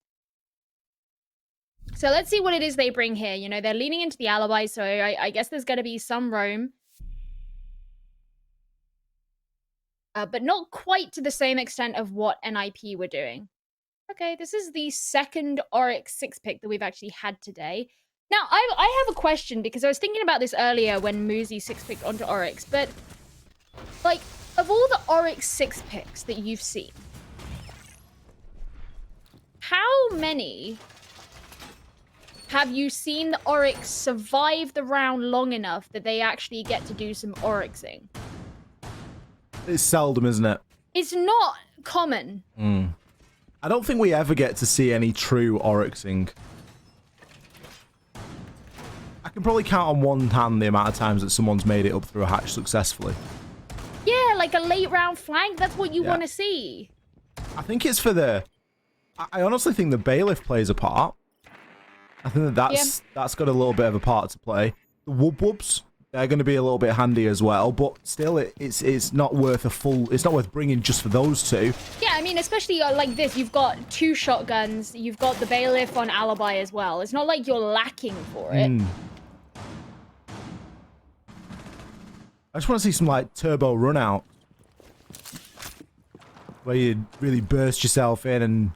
So let's see what it is they bring here. You know, they're leaning into the alibi, so I guess there's going to be some roam. But not quite to the same extent of what NIP were doing. Okay, this is the second Oryx 6-pick that we've actually had today. Now, I have a question, because I was thinking about this earlier when Moosey 6-picked onto Oryx, but, like, of all the Oryx 6-picks that you've seen, how many have you seen the Oryx survive the round long enough that they actually get to do some Oryxing? It's seldom, isn't it? It's not common. I don't think we ever get to see any true Oryxing. I can probably count on one hand the amount of times that someone's made it up through a hatch successfully. Yeah, like a late round flank. That's what you want to see. I think it's for the... I honestly think the Bailiff plays a part. I think that's got a little bit of a part to play. The Wub-Wubs, they're going to be a little bit handy as well, but still, it's not worth a full... It's not worth bringing just for those two. Yeah, I mean, especially like this, you've got 2 shotguns, you've got the Bailiff on Alibi as well. It's not like you're lacking for it. I just want to see some, like, turbo run out. Where you really burst yourself in and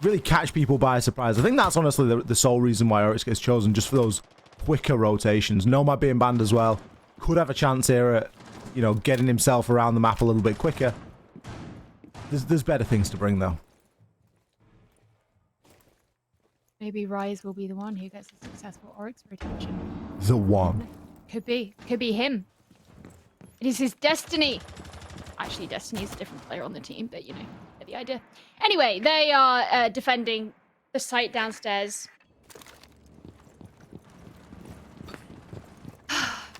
really catch people by surprise. I think that's honestly the sole reason why Oryx gets chosen, just for those quicker rotations. Nomad being banned as well. Could have a chance here at, you know, getting himself around the map a little bit quicker. There's better things to bring, though. Maybe Rise will be the one who gets a successful Oryx rotation. The one. Could be. Could be him. It is his destiny. Actually, Destiny is a different player on the team, but, you know, get the idea. Anyway, they are defending the site downstairs.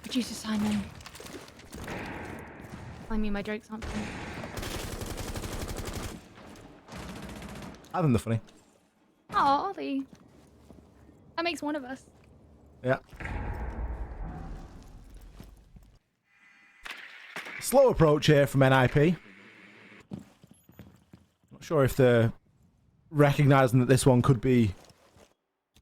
Producer Simon. I mean, my jokes aren't funny. I think they're funny. Oh, Ollie. That makes one of us. Yeah. Slow approach here from NIP. Not sure if they're recognizing that this one could be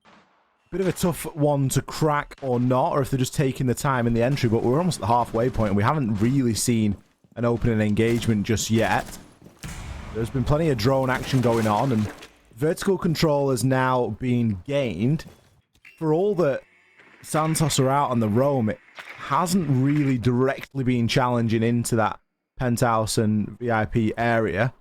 a bit of a tough one to crack or not, or if they're just taking the time in the entry, but we're almost at the halfway point and we haven't really seen an opening engagement just yet. There's been plenty of drone action going on, and vertical control has now been gained. For all that Santos are out on the roam, it hasn't really directly been challenging into that penthouse and VIP area.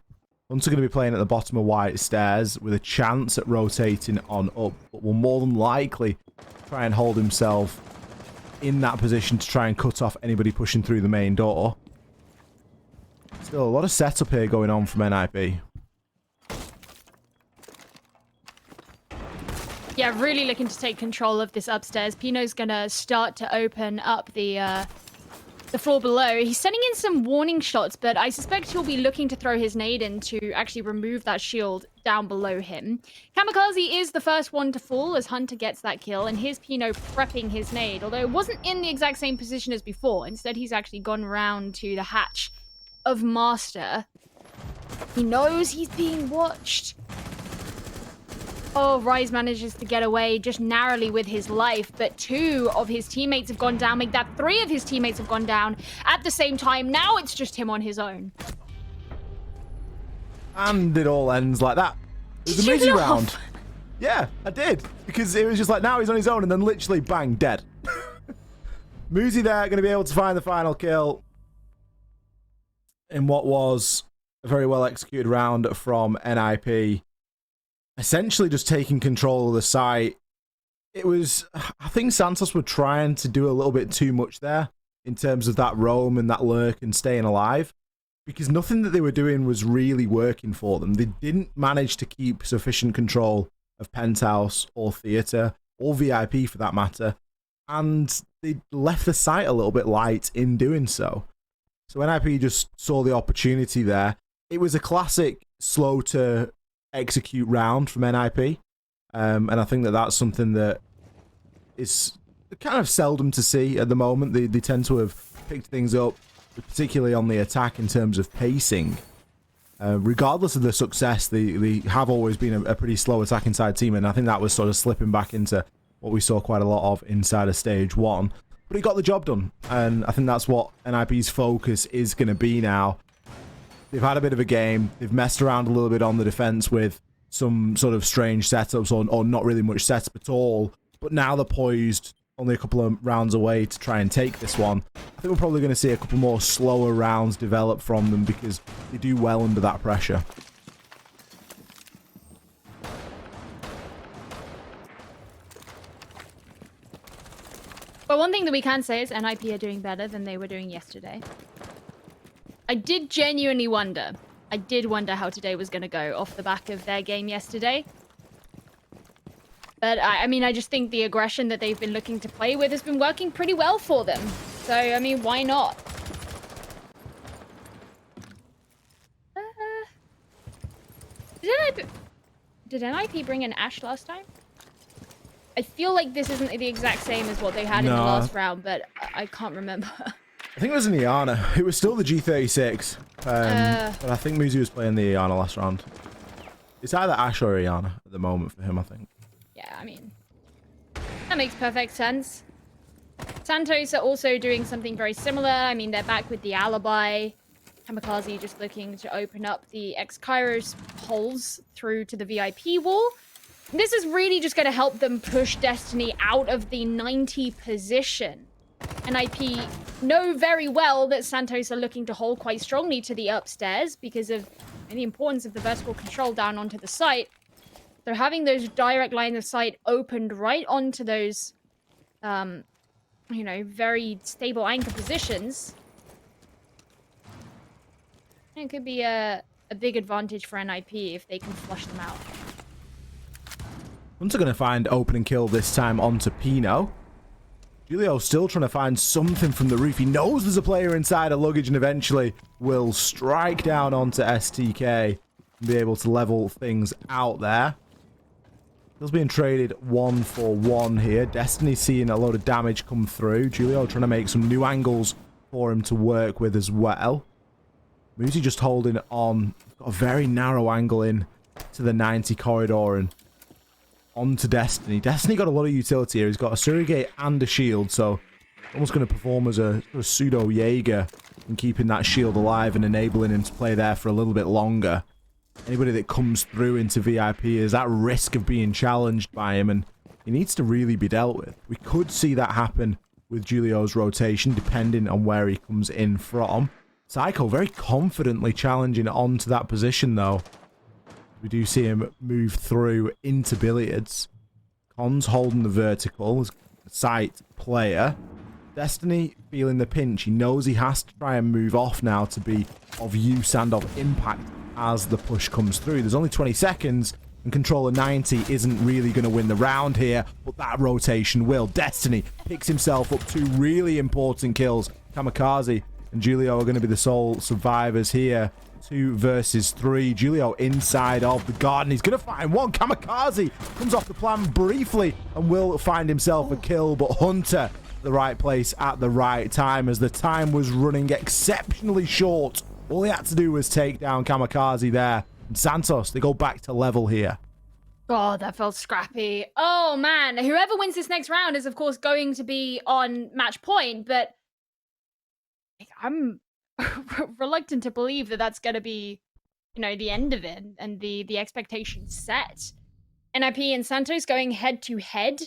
Hunter going to be playing at the bottom of White Stairs with a chance at rotating on up, but will more than likely try and hold himself in that position to try and cut off anybody pushing through the main door. Still a lot of setup here going on from NIP. Yeah, really looking to take control of this upstairs. Pino's gonna start to open up the floor below. He's sending in some warning shots, but I suspect he'll be looking to throw his nade in to actually remove that shield down below him. Kamikaze is the first one to fall as Hunter gets that kill, and here's Pino prepping his nade, although it wasn't in the exact same position as before. Instead, he's actually gone round to the hatch of Master. He knows he's being watched. Oh, Rise manages to get away just narrowly with his life, but 2 of his teammates have gone down. Make that 3 of his teammates have gone down at the same time. Now it's just him on his own. And it all ends like that. It was a Muzi round. Yeah, I did. Because it was just like, now he's on his own, and then literally, bang, dead. Muzi there, going to be able to find the final kill in what was a very well executed round from NIP. Essentially just taking control of the site. It was, I think Santos were trying to do a little bit too much there in terms of that roam and that lurk and staying alive, because nothing that they were doing was really working for them. They didn't manage to keep sufficient control of Penthouse or Theatre or VIP for that matter, and they left the site a little bit light in doing so. So NIP just saw the opportunity there. It was a classic slow to execute round from NIP, and I think that that's something that is kind of seldom to see at the moment. They tend to have picked things up, particularly on the attack in terms of pacing. Regardless of the success, they have always been a pretty slow attacking side team, and I think that was sort of slipping back into what we saw quite a lot of inside of stage 1. But he got the job done, and I think that's what NIP's focus is going to be now. They've had a bit of a game. They've messed around a little bit on the defense with some sort of strange setups or not really much setup at all. But now they're poised only a couple of rounds away to try and take this one. I think we're probably going to see a couple more slower rounds develop from them because they do well under that pressure. But one thing that we can say is NIP are doing better than they were doing yesterday. I did genuinely wonder. I did wonder how today was going to go off the back of their game yesterday. But I mean, I just think the aggression that they've been looking to play with has been working pretty well for them. So, I mean, why not? Did NIP bring in Ashe last time? I feel like this isn't the exact same as what they had in the last round, but I can't remember. I think it was an Iana. It was still the G36. But I think Muzi was playing the Iana last round. It's either Ashe or Iana at the moment for him, I think. Yeah, I mean, that makes perfect sense. Santos are also doing something very similar. I mean, they're back with the alibi. Kamikaze just looking to open up the X-Kairos holes through to the VIP wall. This is really just going to help them push Destiny out of the 90 position. NIP know very well that Santos are looking to hold quite strongly to the upstairs because of the importance of the vertical control down onto the site. So having those direct lines of sight opened right onto those, you know, very stable anchor positions, it could be a big advantage for NIP if they can flush them out. Hunter going to find opening kill this time onto Pino. Julio still trying to find something from the roof. He knows there's a player inside a luggage and eventually will strike down onto STK and be able to level things out there. He's being traded 1-for-1 here. Destiny seeing a lot of damage come through. Julio trying to make some new angles for him to work with as well. Muzi just holding on. Got a very narrow angle in to the 90 corridor and onto Destiny. Destiny got a lot of utility here. He's got a surrogate and a shield, so almost going to perform as a pseudo Jaeger in keeping that shield alive and enabling him to play there for a little bit longer. anybody that comes through into VIP is at risk of being challenged by him, and he needs to really be dealt with. We could see that happen with Julio's rotation, depending on where he comes in from. Psycho very confidently challenging onto that position, though. We do see him move through into billiards. Cons holding the vertical as a sight player. Destiny feeling the pinch. He knows he has to try and move off now to be of use and of impact as the push comes through. There's only 20 seconds, and Controller 90 isn't really going to win the round here, but that rotation will. Destiny picks himself up 2 really important kills. Kamikaze and Julio are going to be the sole survivors here. 2 versus 3. Julio inside of the garden. He's going to find one. Kamikaze comes off the plan briefly and will find himself a kill, but Hunter the right place at the right time as the time was running exceptionally short. All he had to do was take down Kamikaze there. And Santos, they go back to level here. God, that felt scrappy. Oh, man. Whoever wins this next round is, of course, going to be on match point, but I'm reluctant to believe that that's going to be, you know, the end of it and the expectation set. NIP and Santos going head-to-head.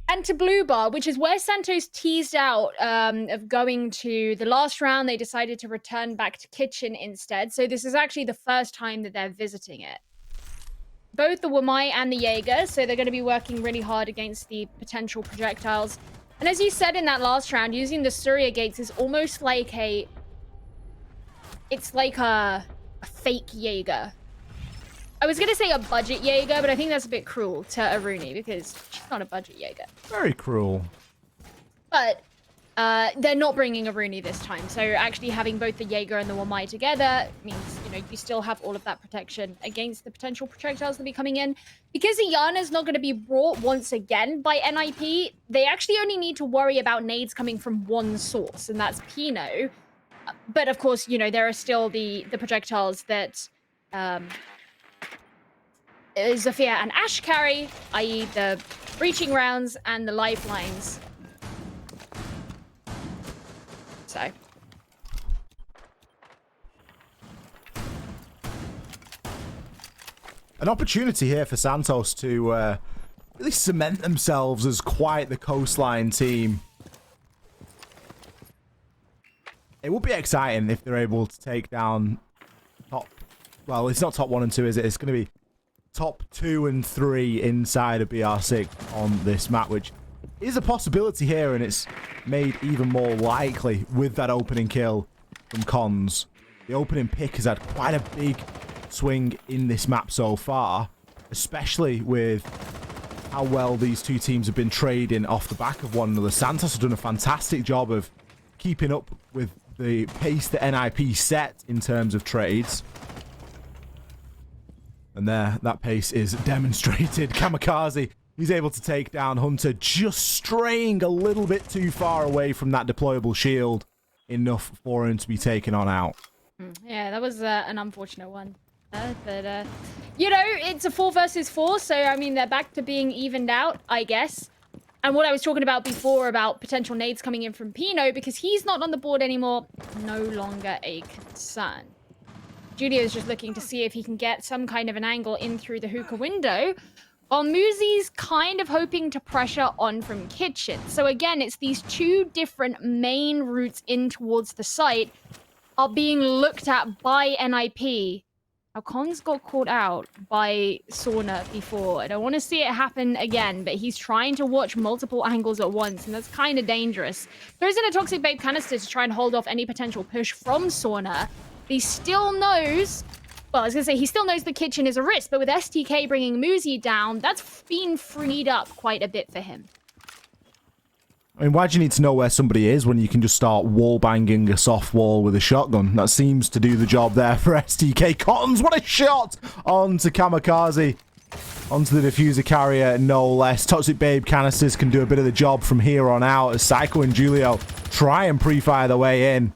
And to Blue Bar, which is where Santos teased out of going to the last round. They decided to return back to Kitchen instead. So this is actually the first time that they're visiting it. Both the Wamai and the Jaeger, so they're going to be working really hard against the potential projectiles. And as you said in that last round, using the Surya Gates is almost like a... It's like a fake Jaeger. I was going to say a budget Jaeger, but I think that's a bit cruel to Aruni because she's not a budget Jaeger. Very cruel. But they're not bringing Aruni this time. So actually having both the Jaeger and the Wamai together means, you know, you still have all of that protection against the potential projectiles that be coming in. Because Iana's not going to be brought once again by NIP, they actually only need to worry about nades coming from one source, and that's Pino. But of course, you know, there are still the projectiles that... Zafia and Ash carry, i.e. the breaching rounds and the lifelines. So. An opportunity here for Santos to really cement themselves as quite the Coastline team. It would be exciting if they're able to take down top... Well, it's not top 1 and 2, is it? It's going to be top 2 and 3 inside of BR6 on this map, which is a possibility here, and it's made even more likely with that opening kill from Cons. The opening pick has had quite a big swing in this map so far, especially with how well these two teams have been trading off the back of one another. Santos have done a fantastic job of keeping up with the pace that NIP set in terms of trades. And there, that pace is demonstrated. Kamikaze, he's able to take down Hunter, just straying a little bit too far away from that deployable shield, enough for him to be taken on out. Yeah, that was an unfortunate one. But, you know, it's a 4 versus 4, so, I mean, they're back to being evened out, I guess. And what I was talking about before about potential nades coming in from Pino, because he's not on the board anymore, no longer a concern. Julio's just looking to see if he can get some kind of an angle in through the hookah window, while Muzi's kind of hoping to pressure on from Kitchen. So again, it's these 2 different main routes in towards the site are being looked at by NIP. Now, Cons got caught out by Sauna before. I don't want to see it happen again, but he's trying to watch multiple angles at once, and that's kind of dangerous. Throws in a Toxic Babe canister to try and hold off any potential push from Sauna. He still knows, well, I was going to say, he still knows the Kitchen is a risk, but with STK bringing Muzi down, that's been freed up quite a bit for him. I mean, why do you need to know where somebody is when you can just start wall banging a soft wall with a shotgun? That seems to do the job there for STK. Cottons, what a shot onto Kamikaze. Onto the diffuser carrier, no less. Toxic Babe canisters can do a bit of the job from here on out as Psycho and Julio try and pre-fire their way in.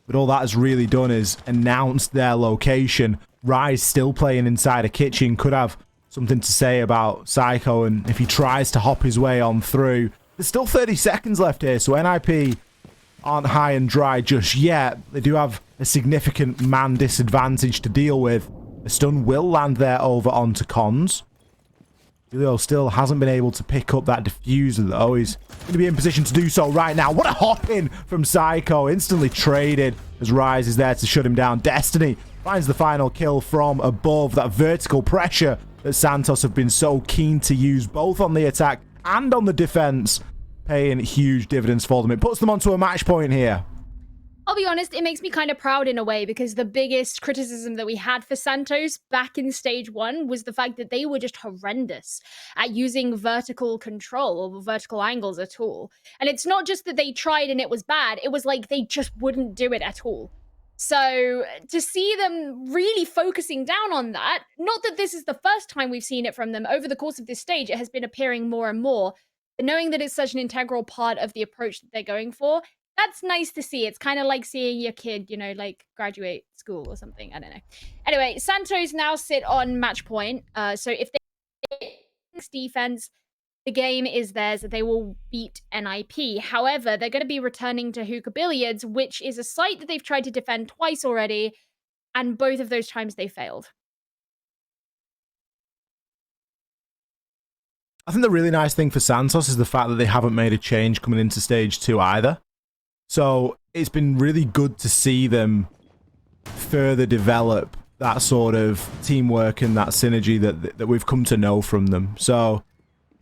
But all that has really done is announced their location. Rise still playing inside a kitchen. Could have something to say about Psycho, and if he tries to hop his way on through. There's still 30 seconds left here, so NIP aren't high and dry just yet. They do have a significant man disadvantage to deal with. A stun will land there over onto Cons. Julio still hasn't been able to pick up that diffuser, though. He's going to be in position to do so right now. What a hop-in from Psycho. Instantly traded as Rise is there to shut him down. Destiny finds the final kill from above. That vertical pressure that Santos have been so keen to use, both on the attack and on the defense, paying huge dividends for them. It puts them onto a match point here. I'll be honest, it makes me kind of proud in a way, because the biggest criticism that we had for Santos back in stage 1 was the fact that they were just horrendous at using vertical control or vertical angles at all. And it's not just that they tried and it was bad, it was like they just wouldn't do it at all. So to see them really focusing down on that, not that this is the first time we've seen it from them, over the course of this stage, it has been appearing more and more, but knowing that it's such an integral part of the approach that they're going for, that's nice to see. It's kind of like seeing your kid, you know, like graduate school or something. I don't know. Anyway, Santos now sit on match point. So if they defense, the game is theirs. They will beat NIP. However, they're going to be returning to Hookah Billiards, which is a site that they've tried to defend twice already, and both of those times they failed. I think the really nice thing for Santos is the fact that they haven't made a change coming into stage 2 either. So it's been really good to see them further develop that sort of teamwork and that synergy that we've come to know from them. So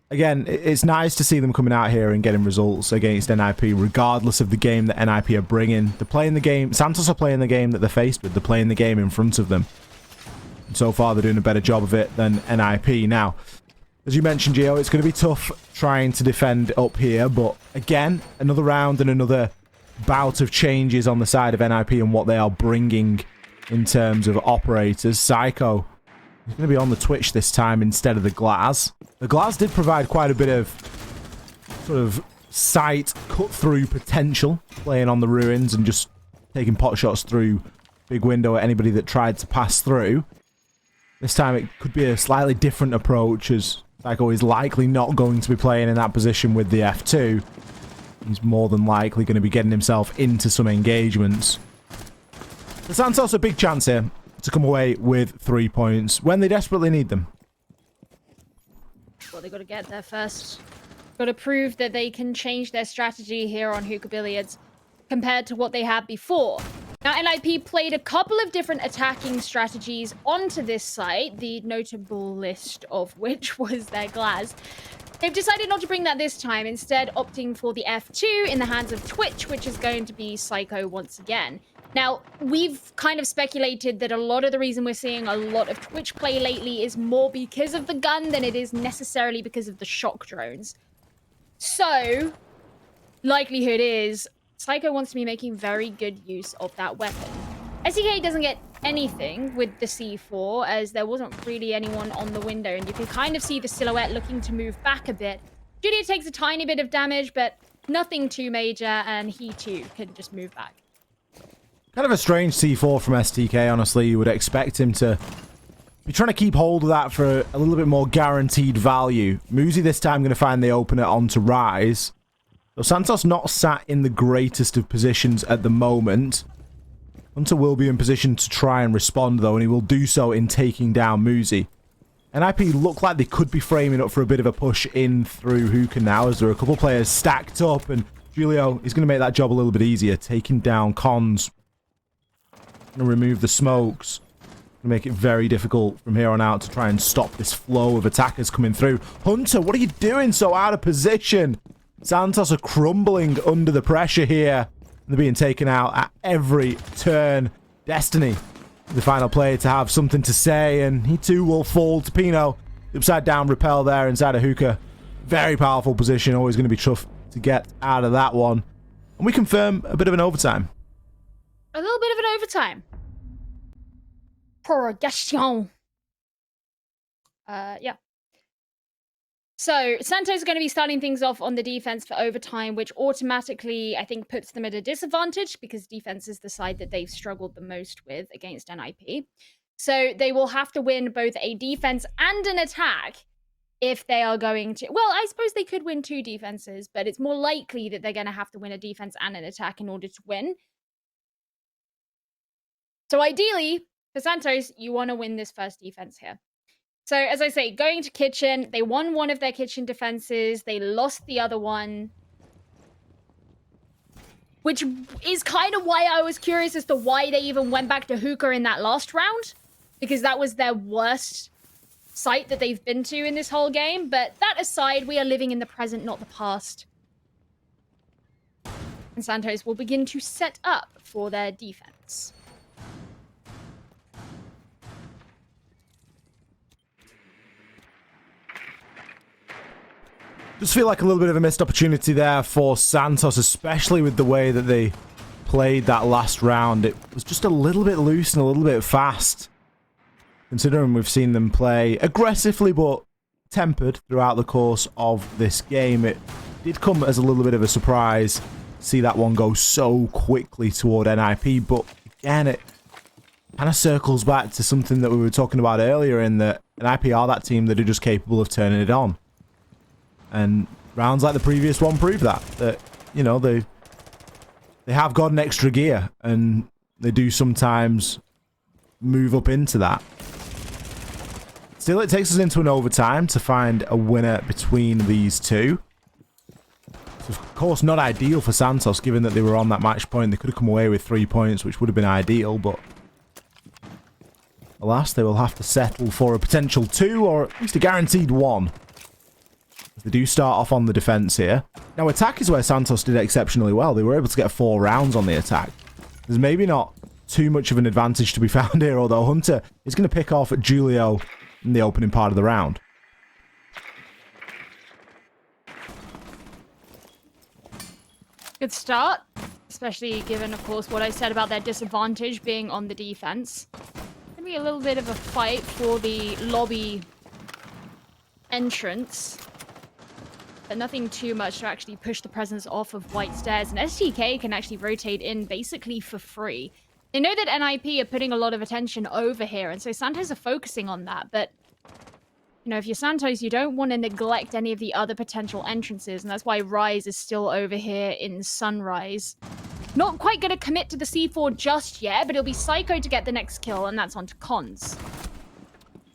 again, it's nice to see them coming out here and getting results against NIP, regardless of the game that NIP are bringing. They're playing the game. Santos are playing the game that they're faced with. They're playing the game in front of them. And so far, they're doing a better job of it than NIP. Now, as you mentioned, Gio, it's going to be tough trying to defend up here. But again, another round and another bout of changes on the side of NIP and what they are bringing in terms of operators. Psycho is going to be on the Twitch this time instead of the Glass. The Glass did provide quite a bit of sort of sight cut-through potential, playing on the ruins and just taking pot shots through big window at anybody that tried to pass through. This time it could be a slightly different approach, as Psycho is likely not going to be playing in that position with the F2. He's more than likely going to be getting himself into some engagements. The Santos a big chance here to come away with 3 points when they desperately need them. Well, they got to get there first. Got to prove that they can change their strategy here on Hookah Billiards compared to what they had before. Now, NIP played a couple of different attacking strategies onto this site, the notable list of which was their Glass. They've decided not to bring that this time, instead opting for the F2 in the hands of Twitch, which is going to be Psycho once again. Now, we've kind of speculated that a lot of the reason we're seeing a lot of Twitch play lately is more because of the gun than it is necessarily because of the shock drones. So, likelihood is Psycho wants to be making very good use of that weapon. SDK doesn't get anything with the C4, as there wasn't really anyone on the window, and you can kind of see the silhouette looking to move back a bit. Julia takes a tiny bit of damage, but nothing too major, and he too can just move back. Kind of a strange C4 from STK, honestly. You would expect him to be trying to keep hold of that for a little bit more guaranteed value. Muzi this time going to find the opener onto Rise. So Santos not sat in the greatest of positions at the moment. Hunter will be in position to try and respond, though, and he will do so in taking down Muzi. NIP look like they could be framing up for a bit of a push in through Hookah now, as there are a couple players stacked up, and Julio is going to make that job a little bit easier, taking down Cons. Going to remove the smokes. Going to make it very difficult from here on out to try and stop this flow of attackers coming through. Hunter, what are you doing so out of position? Santos are crumbling under the pressure here. They're being taken out at every turn. Destiny, the final player to have something to say, and he too will fall to Pino. Upside down repel there inside of Hookah. Very powerful position, always going to be tough to get out of that one. And we confirm a bit of an overtime. A little bit of an overtime. Prorogation. Yeah. So, Santos are going to be starting things off on the defense for overtime, which automatically, I think, puts them at a disadvantage because defense is the side that they've struggled the most with against NIP. So, they will have to win both a defense and an attack if they are going to... Well, I suppose they could win 2 defenses, but it's more likely that they're going to have to win a defense and an attack in order to win. So ideally, for Santos, you want to win this first defense here. So as I say, going to kitchen, they won one of their kitchen defenses. They lost the other one. Which is kind of why I was curious as to why they even went back to hookah in that last round. Because that was their worst site that they've been to in this whole game. But that aside, we are living in the present, not the past. And Santos will begin to set up for their defense. Just feel like a little bit of a missed opportunity there for Santos, especially with the way that they played that last round. It was just a little bit loose and a little bit fast. Considering we've seen them play aggressively but tempered throughout the course of this game, it did come as a little bit of a surprise to see that one go so quickly toward NIP. But again, it kind of circles back to something that we were talking about earlier, in that NIP are that team that are just capable of turning it on. And rounds like the previous one prove that, you know, they have got an extra gear, and they do sometimes move up into that. Still, it takes us into an overtime to find a winner between these two. It's of course not ideal for Santos, given that they were on that match point. They could have come away with 3 points, which would have been ideal, but alas, they will have to settle for a potential 2, or at least a guaranteed 1. They do start off on the defense here. Now, attack is where Santos did exceptionally well. They were able to get 4 rounds on the attack. There's maybe not too much of an advantage to be found here, although Hunter is going to pick off Julio in the opening part of the round. Good start, especially given, of course, what I said about their disadvantage being on the defense. Gonna be a little bit of a fight for the lobby entrance, but nothing too much to actually push the presence off of white stairs. And STK can actually rotate in basically for free. They know that NIP are putting a lot of attention over here, and so Santos are focusing on that. But, you know, if you're Santos, you don't want to neglect any of the other potential entrances, and that's why Rise is still over here in Sunrise. Not quite going to commit to the C4 just yet, but it'll be Psycho to get the next kill, and that's onto Cons.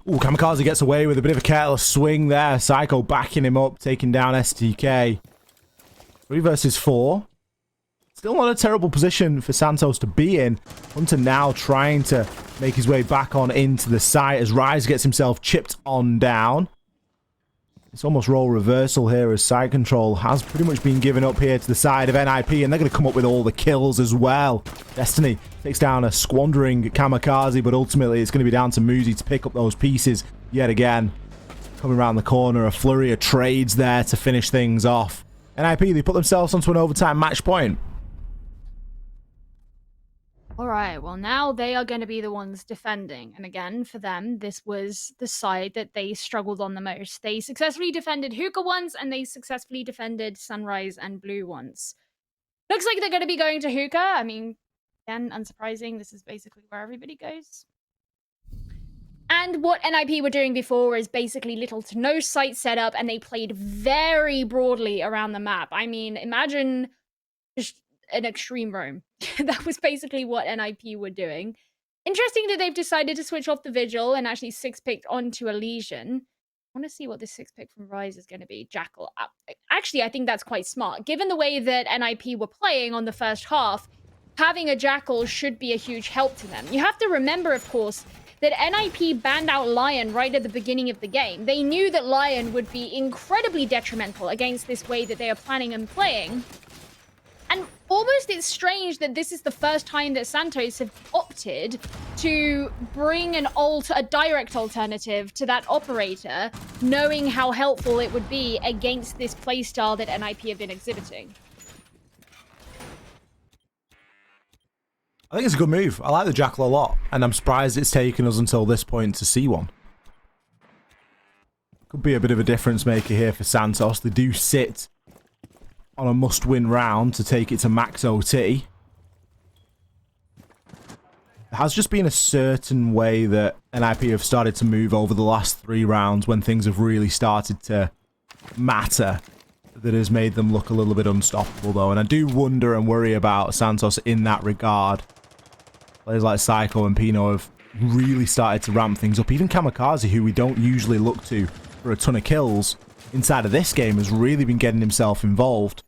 Ooh, Kamikaze gets away with a bit of a careless swing there. Psycho backing him up, taking down STK. 3 versus 4. Still not a terrible position for Santos to be in. Hunter now trying to make his way back on into the site as Rise gets himself chipped on down. It's almost role reversal here, as side control has pretty much been given up here to the side of NIP, and they're going to come up with all the kills as well. Destiny takes down a squandering Kamikaze, but ultimately it's going to be down to Muzi to pick up those pieces yet again. Coming around the corner, a flurry of trades there to finish things off. NIP, they put themselves onto an overtime match point. Alright, well now they are going to be the ones defending. And again, for them, this was the side that they struggled on the most. They successfully defended Hookah once, and they successfully defended Sunrise and Blue once. Looks like they're going to be going to Hookah. I mean, again, unsurprising. This is basically where everybody goes. And what NIP were doing before is basically little to no site setup, and they played very broadly around the map. I mean, imagine just an extreme roam. That was basically what NIP were doing. Interesting that they've decided to switch off the Vigil and actually 6-picked onto Elysian. I want to see what this 6-pick from Rise is going to be. Jackal. Actually, I think that's quite smart. Given the way that NIP were playing on the first half, having a Jackal should be a huge help to them. You have to remember, of course, that NIP banned out Lion right at the beginning of the game. They knew that Lion would be incredibly detrimental against this way that they are planning and playing. And almost it's strange that this is the first time that Santos have opted to bring a direct alternative to that operator, knowing how helpful it would be against this playstyle that NIP have been exhibiting. I think it's a good move. I like the Jackal a lot, and I'm surprised it's taken us until this point to see one. Could be a bit of a difference maker here for Santos. They do sit on a must-win round to take it to max OT. has just been a certain way that NIP have started to move over the last 3 rounds when things have really started to matter that has made them look a little bit unstoppable, though. And I do wonder and worry about Santos in that regard. Players like Psycho and Pino have really started to ramp things up. Even Kamikaze, who we don't usually look to for a ton of kills, inside of this game has really been getting himself involved.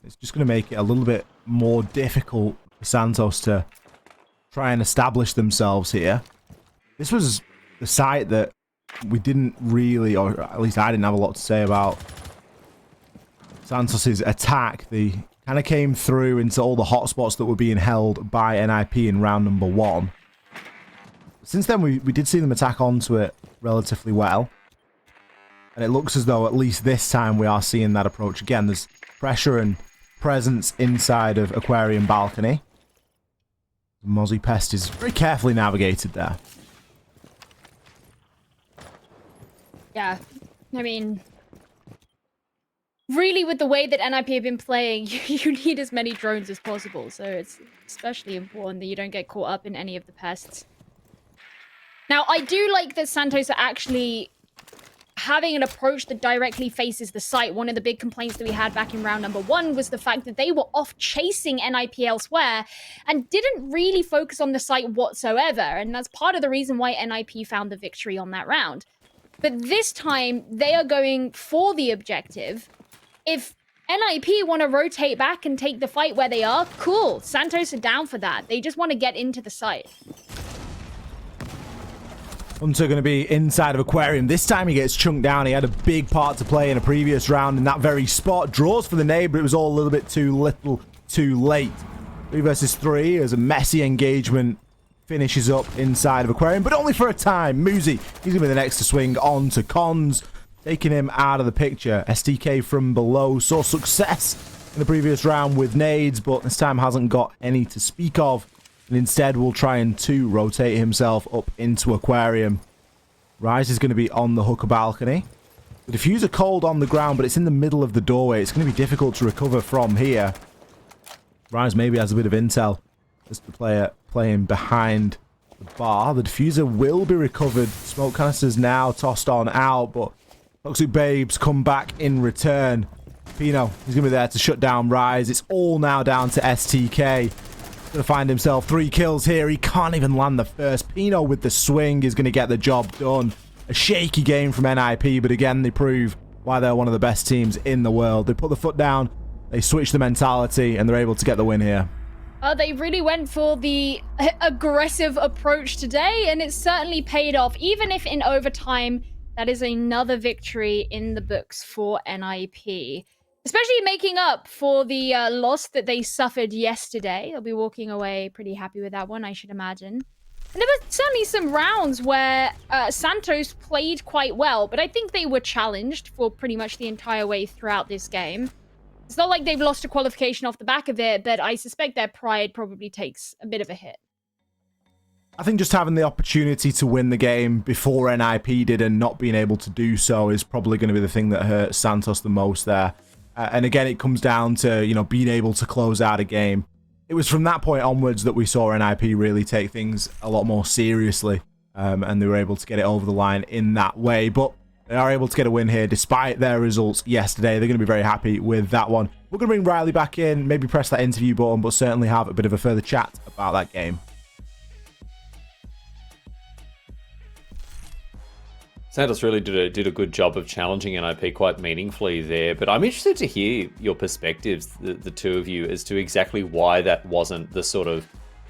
It's just going to make it a little bit more difficult for Santos to try and establish themselves here. This was the site that we didn't really, or at least I didn't have a lot to say about Santos's attack. They kind of came through into all the hotspots that were being held by NIP in round number 1. Since then, we did see them attack onto it relatively well. And it looks as though at least this time we are seeing that approach again. There's pressure and presence inside of Aquarium Balcony. Mozzie Pest is very carefully navigated there. Yeah, I mean, really with the way that NIP have been playing, you need as many drones as possible. So it's especially important that you don't get caught up in any of the pests. Now, I do like that Santos are actually having an approach that directly faces the site. One of the big complaints that we had back in round number 1 was the fact that they were off chasing NIP elsewhere and didn't really focus on the site whatsoever. And that's part of the reason why NIP found the victory on that round. But this time, they are going for the objective. If NIP want to rotate back and take the fight where they are, cool. Santos are down for that. They just want to get into the site. Hunter going to be inside of Aquarium. This time he gets chunked down. He had a big part to play in a previous round in that very spot. Draws for the nade, but it was all a little bit too little, too late. 3 versus 3 as a messy engagement finishes up inside of Aquarium, but only for a time. Muzi, he's going to be the next to swing on to Cons, taking him out of the picture. STK from below saw success in the previous round with nades, but this time hasn't got any to speak of. And instead will try and rotate himself up into Aquarium. Rise is going to be on the hooker balcony. The diffuser cold on the ground, but it's in the middle of the doorway. It's going to be difficult to recover from here. Rise maybe has a bit of intel. Just the player playing behind the bar. The diffuser will be recovered. Smoke canisters now tossed on out, but Toxic Babes come back in return. Pino, he's going to be there to shut down Rise. It's all now down to STK. Going to find himself 3 kills here. He can't even land the first. Pino with the swing is going to get the job done. A shaky game from NIP, but again, they prove why they're one of the best teams in the world. They put the foot down, they switch the mentality, and they're able to get the win here. They really went for the aggressive approach today, and it certainly paid off. Even if in overtime, that is another victory in the books for NIP. Especially making up for the loss that they suffered yesterday. They'll be walking away pretty happy with that one, I should imagine. And there were certainly some rounds where Santos played quite well, but I think they were challenged for pretty much the entire way throughout this game. It's not like they've lost a qualification off the back of it, but I suspect their pride probably takes a bit of a hit. I think just having the opportunity to win the game before NIP did and not being able to do so is probably going to be the thing that hurt Santos the most there. And again, it comes down to, you know, being able to close out a game. It was from that point onwards that we saw NIP really take things a lot more seriously. And they were able to get it over the line in that way. But they are able to get a win here despite their results yesterday. They're going to be very happy with that one. We're going to bring Riley back in, maybe press that interview button, but certainly have a bit of a further chat about that game. Santos really did a good job of challenging NIP quite meaningfully there, but I'm interested to hear your perspectives, the two of you, as to exactly why that wasn't the sort of,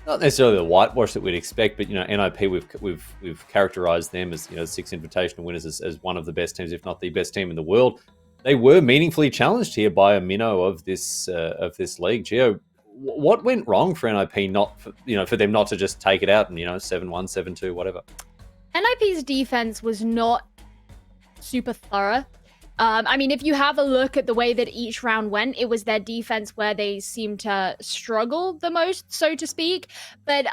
not necessarily the whitewash that we'd expect, but, you know, NIP, we've characterized them as, you know, 6 invitational winners as one of the best teams, if not the best team in the world. They were meaningfully challenged here by a minnow of this league. Gio, what went wrong for NIP, for them not to just take it out and, 7-1, 7-2, whatever? NIP's defense was not super thorough. I mean, if you have a look at the way that each round went, it was their defense where they seemed to struggle the most, so to speak. But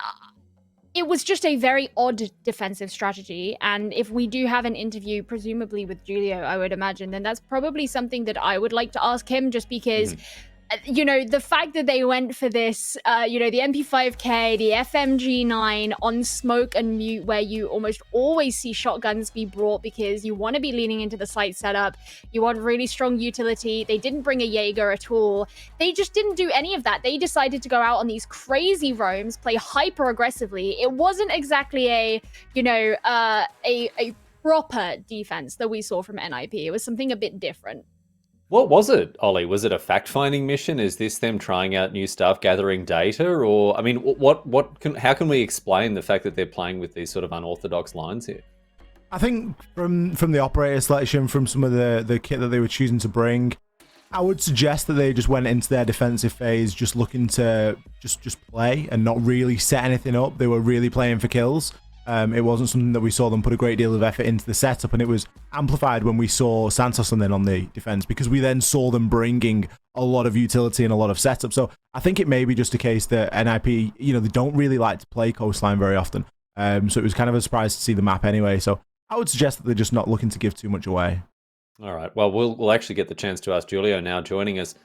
it was just a very odd defensive strategy. And if we do have an interview, presumably with Julio, I would imagine, then that's probably something that I would like to ask him, just because you know, the fact that they went for this, you know, the MP5K, the FMG9 on smoke and mute, where you almost always see shotguns be brought because you want to be leaning into the site setup. You want really strong utility. They didn't bring a Jaeger at all. They just didn't do any of that. They decided to go out on these crazy roams, play hyper aggressively. It wasn't exactly a, you know, a proper defense that we saw from NIP. It was something a bit different. What was it, Ollie? Was it a fact-finding mission? Is this them trying out new stuff, gathering data, or I mean, how can we explain the fact that they're playing with these sort of unorthodox lines here? I think from the operator selection, from some of the kit that they were choosing to bring, I would suggest that they just went into their defensive phase just looking to just play and not really set anything up. They were really playing for kills. It wasn't something that we saw them put a great deal of effort into the setup, and it was amplified when we saw Santos and then on the defense, because we then saw them bringing a lot of utility and a lot of setup. So I think it may be just a case that NIP, you know, they don't really like to play Coastline very often. So it was kind of a surprise to see the map anyway. So I would suggest that they're just not looking to give too much away. All right. Well, we'll actually get the chance to ask Julio now, joining us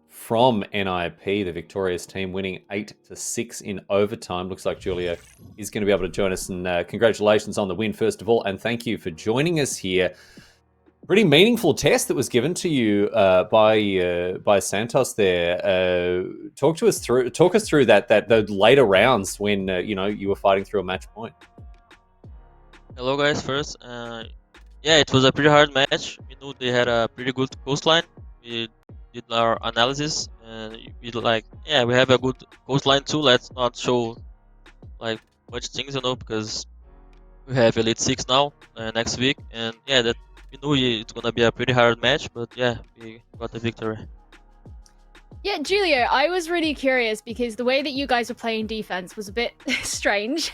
from NIP, the victorious team, winning 8-6 in overtime. Looks like Julio is going to be able to join us, and congratulations on the win, first of all, and thank you for joining us here. Pretty meaningful test that was given to you by Santos there. Talk us through that those later rounds when you know, you were fighting through a match point. Hello guys, first, yeah, it was a pretty hard match. We knew they had a pretty good coastline. We did our analysis and we like, yeah, we have a good coastline too. Let's not show like much things, you know, because we have Elite 6 now next week, and yeah, that we knew it's gonna be a pretty hard match, but yeah, we got the victory. Yeah, Julio, I was really curious because the way that you guys were playing defense was a bit strange.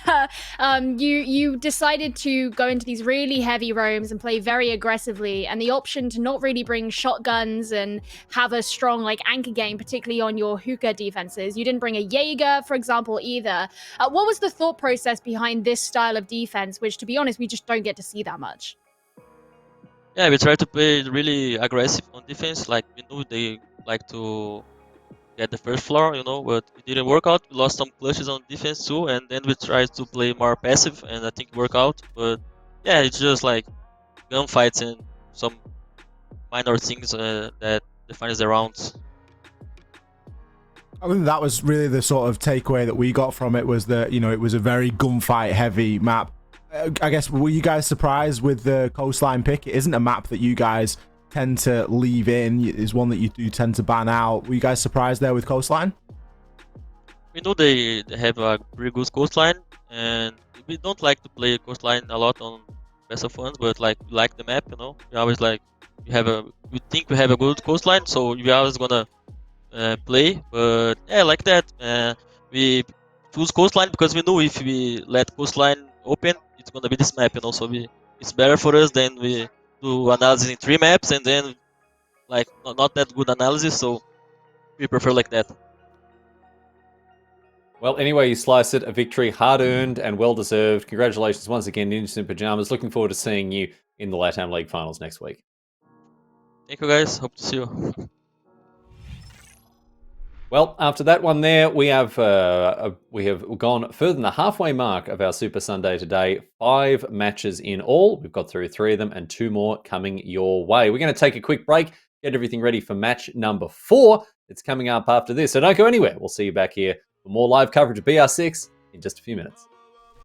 You decided to go into these really heavy roams and play very aggressively, and the option to not really bring shotguns and have a strong like anchor game, particularly on your hookah defenses. You didn't bring a Jaeger, for example, either. What was the thought process behind this style of defense, which, to be honest, we just don't get to see that much? Yeah, we tried to play really aggressive on defense. Like, we knew they like to get the first floor, you know, but it didn't work out. We lost some clutches on defense too, and then we tried to play more passive, and I think it worked out. But yeah, it's just like gunfights and some minor things that defines the rounds. I think that was really the sort of takeaway that we got from it, was that, you know, it was a very gunfight heavy map. I guess, were you guys surprised with the Coastline pick? It isn't a map that you guys tend to leave in. It's one that you do tend to ban out. Were you guys surprised there with Coastline? We know they have a pretty good coastline, and we don't like to play coastline a lot on best of ones, but like, we like the map, you know. We always like, we think we have a good coastline, so we always gonna play. But yeah, like that, we choose coastline because we know if we let coastline open, it's gonna be this map, you know. So it's better for us than we do analysis in 3 maps and then like not that good analysis, so we prefer like that. Well, anyway, you slice it, a victory hard-earned and well-deserved. Congratulations once again, Ninjas in Pyjamas. Looking forward to seeing you in the LATAM League Finals next week. Thank you guys, hope to see you. Well, after that one there, we have gone further than the halfway mark of our Super Sunday today. 5 matches in all. We've got through 3 of them and 2 more coming your way. We're going to take a quick break, get everything ready for match number 4. It's coming up after this, so don't go anywhere. We'll see you back here for more live coverage of BR6 in just a few minutes.